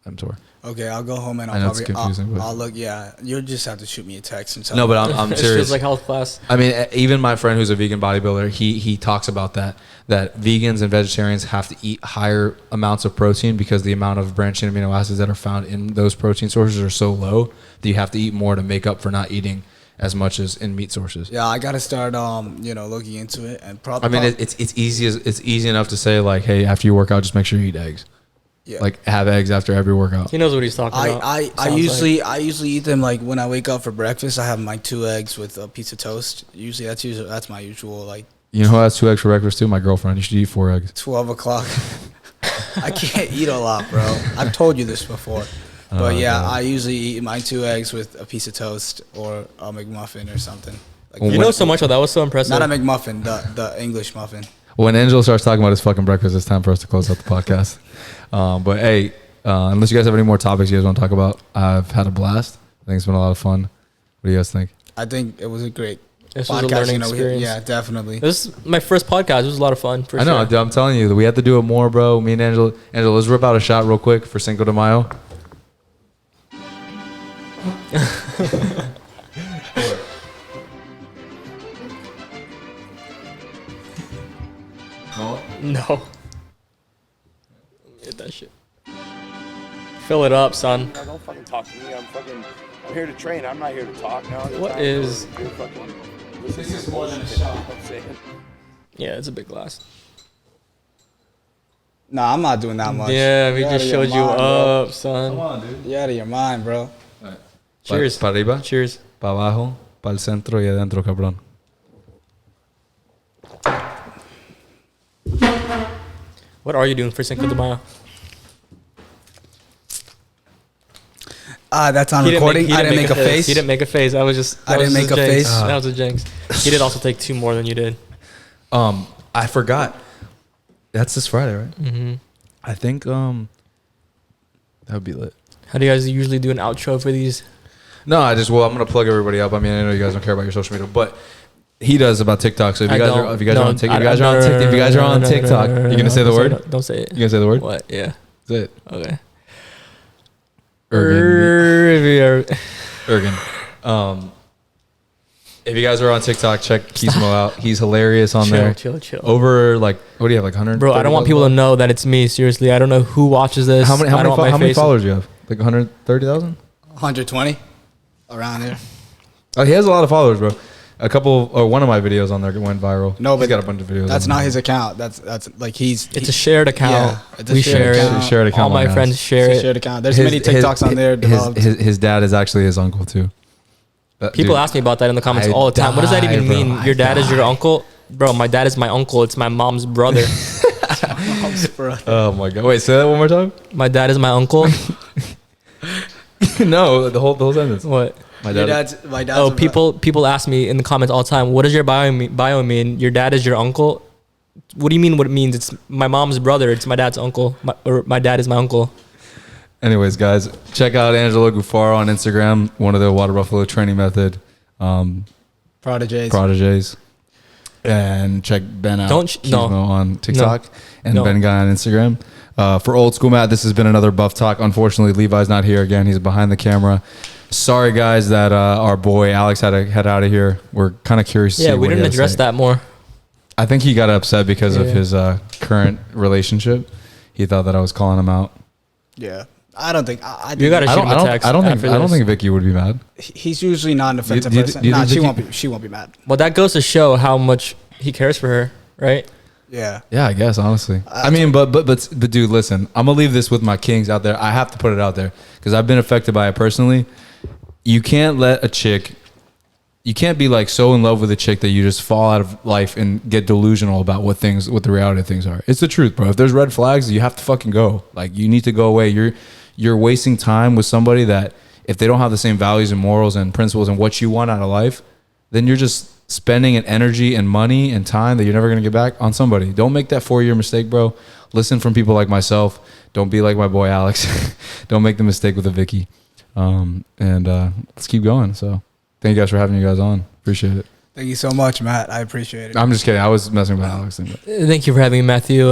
mTOR. Okay, I'll go home and I know it's confusing, but- I'll look. Yeah, you'll just have to shoot me a text and tell No, me. but I'm It's serious. just like health class. I mean, even my friend who's a vegan bodybuilder, he talks about that vegans and vegetarians have to eat higher amounts of protein because the amount of branched chain amino acids that are found in those protein sources are so low that you have to eat more to make up for not eating as much as in meat sources. Yeah, I gotta start looking into it and probably. I mean, it's easy enough to say like, hey, after you work out, just make sure you eat eggs. yeah. Like have eggs after every workout. He knows what he's talking about. I Sounds usually eat them like when I wake up for breakfast. I have my 2 eggs with a piece of toast. That's my usual like You know who has 2 eggs for breakfast too? My girlfriend. You should eat 4 eggs. 12 o'clock. I can't eat a lot, bro. I've told you this before. But yeah, God. I usually eat my 2 eggs with a piece of toast or a McMuffin or something. Like Well, You know so much. That was so impressive. not a McMuffin, the English muffin. When Angelo starts talking about his fucking breakfast, it's time for us to close out the podcast. But hey, unless you guys have any more topics you guys want to talk about, I've had a blast. I think it's been a lot of fun. What do you guys think? I think it was a great This was a learning experience. Yeah, definitely. This is my first podcast. It was a lot of fun. For I know. sure. I'm telling you, we have to do it more, bro. Me and Angelo, let's rip out a shot real quick for Cinco de Mayo. No. Get that shit. Fill it up, son. Don't fucking talk to me. I'm here to train. I'm not here to talk now. What is- This is more than a shot. I'm saying. Yeah, it's a big glass. Nah, I'm not doing that much. Yeah, we You're just out of your showed you mind, bro. up, son. on, dude. You're out of your mind, bro. Cheers. Para arriba, Cheers. para abajo, para el centro y adentro, cabrón. What are you doing for Cinco de Mayo? That's on recording. I didn't make a face. He didn't make a face. I was just. I didn't make a face. That was a jinx. He did also take 2 more than you did. I forgot. That's this Friday, right? Mm-hmm. I think that would be lit. How do you guys usually do an outro for these? No, I'm gonna plug everybody up. I mean, I know you guys don't care about your social media, but He does about TikTok. So if you guys are on TikTok, if you guys are on no, TikTok, you gonna say the word? Don't say it. You gonna say the word? What? Yeah. That's it. Okay. Ergen. If you guys are on TikTok, check Gizmo out. He's hilarious on there. Chill. Over like, what do you have, like 100? Bro, I don't want people to know that it's me. Seriously, I don't know who watches this. How many followers do you have? Like 130,000? 120, around there. Oh, he has a lot of followers, bro. One of my videos on there went viral. No, but he's got a bunch of videos. That's not his account. That's like It's a shared account. Yeah, it's a We shared share account. it. It's a shared account. All my friends share It's a it. shared account. There's many TikToks on there developed. His dad is actually his uncle too. People Dude, ask me about that in the comments I all the time. What does that even die, bro. mean? Your dad is your uncle? Bro, my dad is my uncle. It's my mom's brother. Oh my god! Wait, say that one more time. My dad is my uncle. No, the whole sentence. What? My My dad. dad's. Oh, people ask me in the comments all the time. What does your bio mean? Your dad is your uncle. What do you mean? What it means? It's my mom's brother. It's my dad's uncle. My dad is my uncle. Anyways, guys, check out Angelo Gufaro on Instagram. One of the Water Buffalo training method proteges. And check Ben out. Gizmo on TikTok and Ben Guy on Instagram. For Old School Matt, this has been another Buff Talk. Unfortunately, Levi's not here again. He's behind the camera. Sorry, guys, that our boy Alex had to head out of here. We're kind of curious to see we what didn't he had to address say. that more. I think he got upset because of his current relationship. He thought that I was calling him out. Yeah, I don't think. I You got to shoot him a text. I don't after this. think Vicky would be mad. He's usually not an offensive Do you person. think Nah, Vicky- she won't be mad. Well, that goes to show how much he cares for her, right? Yeah. Yeah, I guess honestly. I mean, but dude, listen. I'm gonna leave this with my kings out there. I have to put it out there because I've been affected by it personally. You can't let a chick. You can't be like so in love with a chick that you just fall out of life and get delusional about what the reality of things are. It's the truth, bro. If there's red flags, you have to fucking go. Like you need to go away. You're wasting time with somebody that if they don't have the same values and morals and principles and what you want out of life, then you're just spending an energy and money and time that you're never gonna get back on somebody. Don't make that 4-year mistake, bro. Listen from people like myself. Don't be like my boy Alex. Don't make the mistake with a Vicky. Let's keep going. So thank you guys for having you guys on. Appreciate it. Thank you so much, Matt. I appreciate it. I'm just kidding. I was messing with Alex. Thank you for having me, Matthew.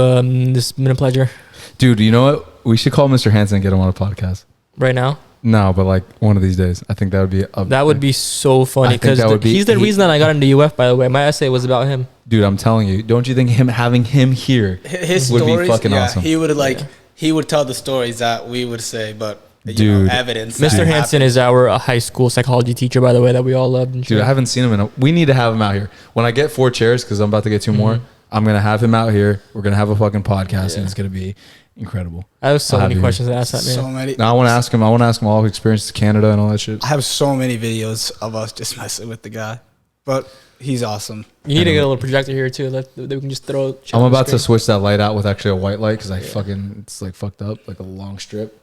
This has been a pleasure. Dude, you know what? We should call Mr. Hansen and get him on a podcast. Right now? No, but like one of these days. I think that would be That would be so funny I think because that would be- he's the reason that I got into UF, by the way. My essay was about him. Dude, I'm telling you. Don't you think having him here His would stories, be fucking yeah, awesome? He would he would tell the stories that we would say, but Dude. evidence. Mr. Hansen is our high school psychology teacher, by the way, that we all loved. And Dude, shit. I haven't seen him we need to have him out here. When I get 4 chairs, because I'm about to get 2 more, I'm going to have him out here. We're going to have a fucking podcast and it's going to be incredible. I have so I'll have many you questions to ask that man. So many. Now I want to ask him all his experiences to Canada and all that shit. I have so many videos of us just messing with the guy, but he's awesome. You need to get a little projector here too that we can just throw. I'm about to switch that light out with actually a white light because it's like fucked up, like a long strip.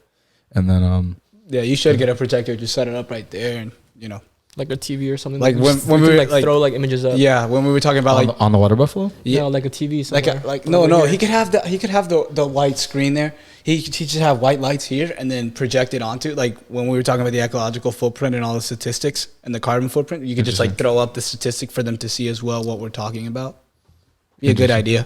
And then Yeah, you should get a projector. Just set it up right there, and like a TV or something. Like Just- when we we can, were, like like- throw like images up. yeah, when we were talking about on the Water Buffalo. Yeah, like a TV. Somewhere. No, he could have the white screen there. He just have white lights here and then project it onto, like when we were talking about the ecological footprint and all the statistics and the carbon footprint. You could just like throw up the statistic for them to see as well what we're talking about. Be a good idea.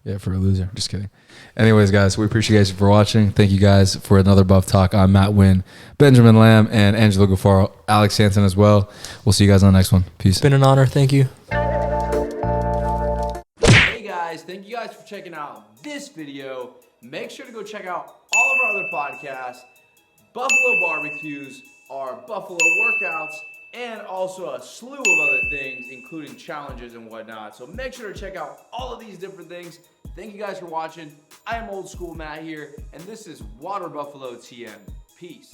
Yeah, for a loser. Just kidding. Anyways, guys, we appreciate you guys for watching. Thank you guys for another Buff Talk. I'm Matt Wynn, Benjamin Lamb, and Angelo Gufaro, Alex Hansen as well. We'll see you guys on the next one. Peace. It's been an honor. Thank you. Hey guys, thank you guys for checking out this video. Make sure to go check out all of our other podcasts, Buffalo Barbecues, our Buffalo Workouts, and also a slew of other things, including challenges and whatnot. So make sure to check out all of these different things. Thank you guys for watching. I am Old School Matt here, and this is Water Buffalo TM. Peace.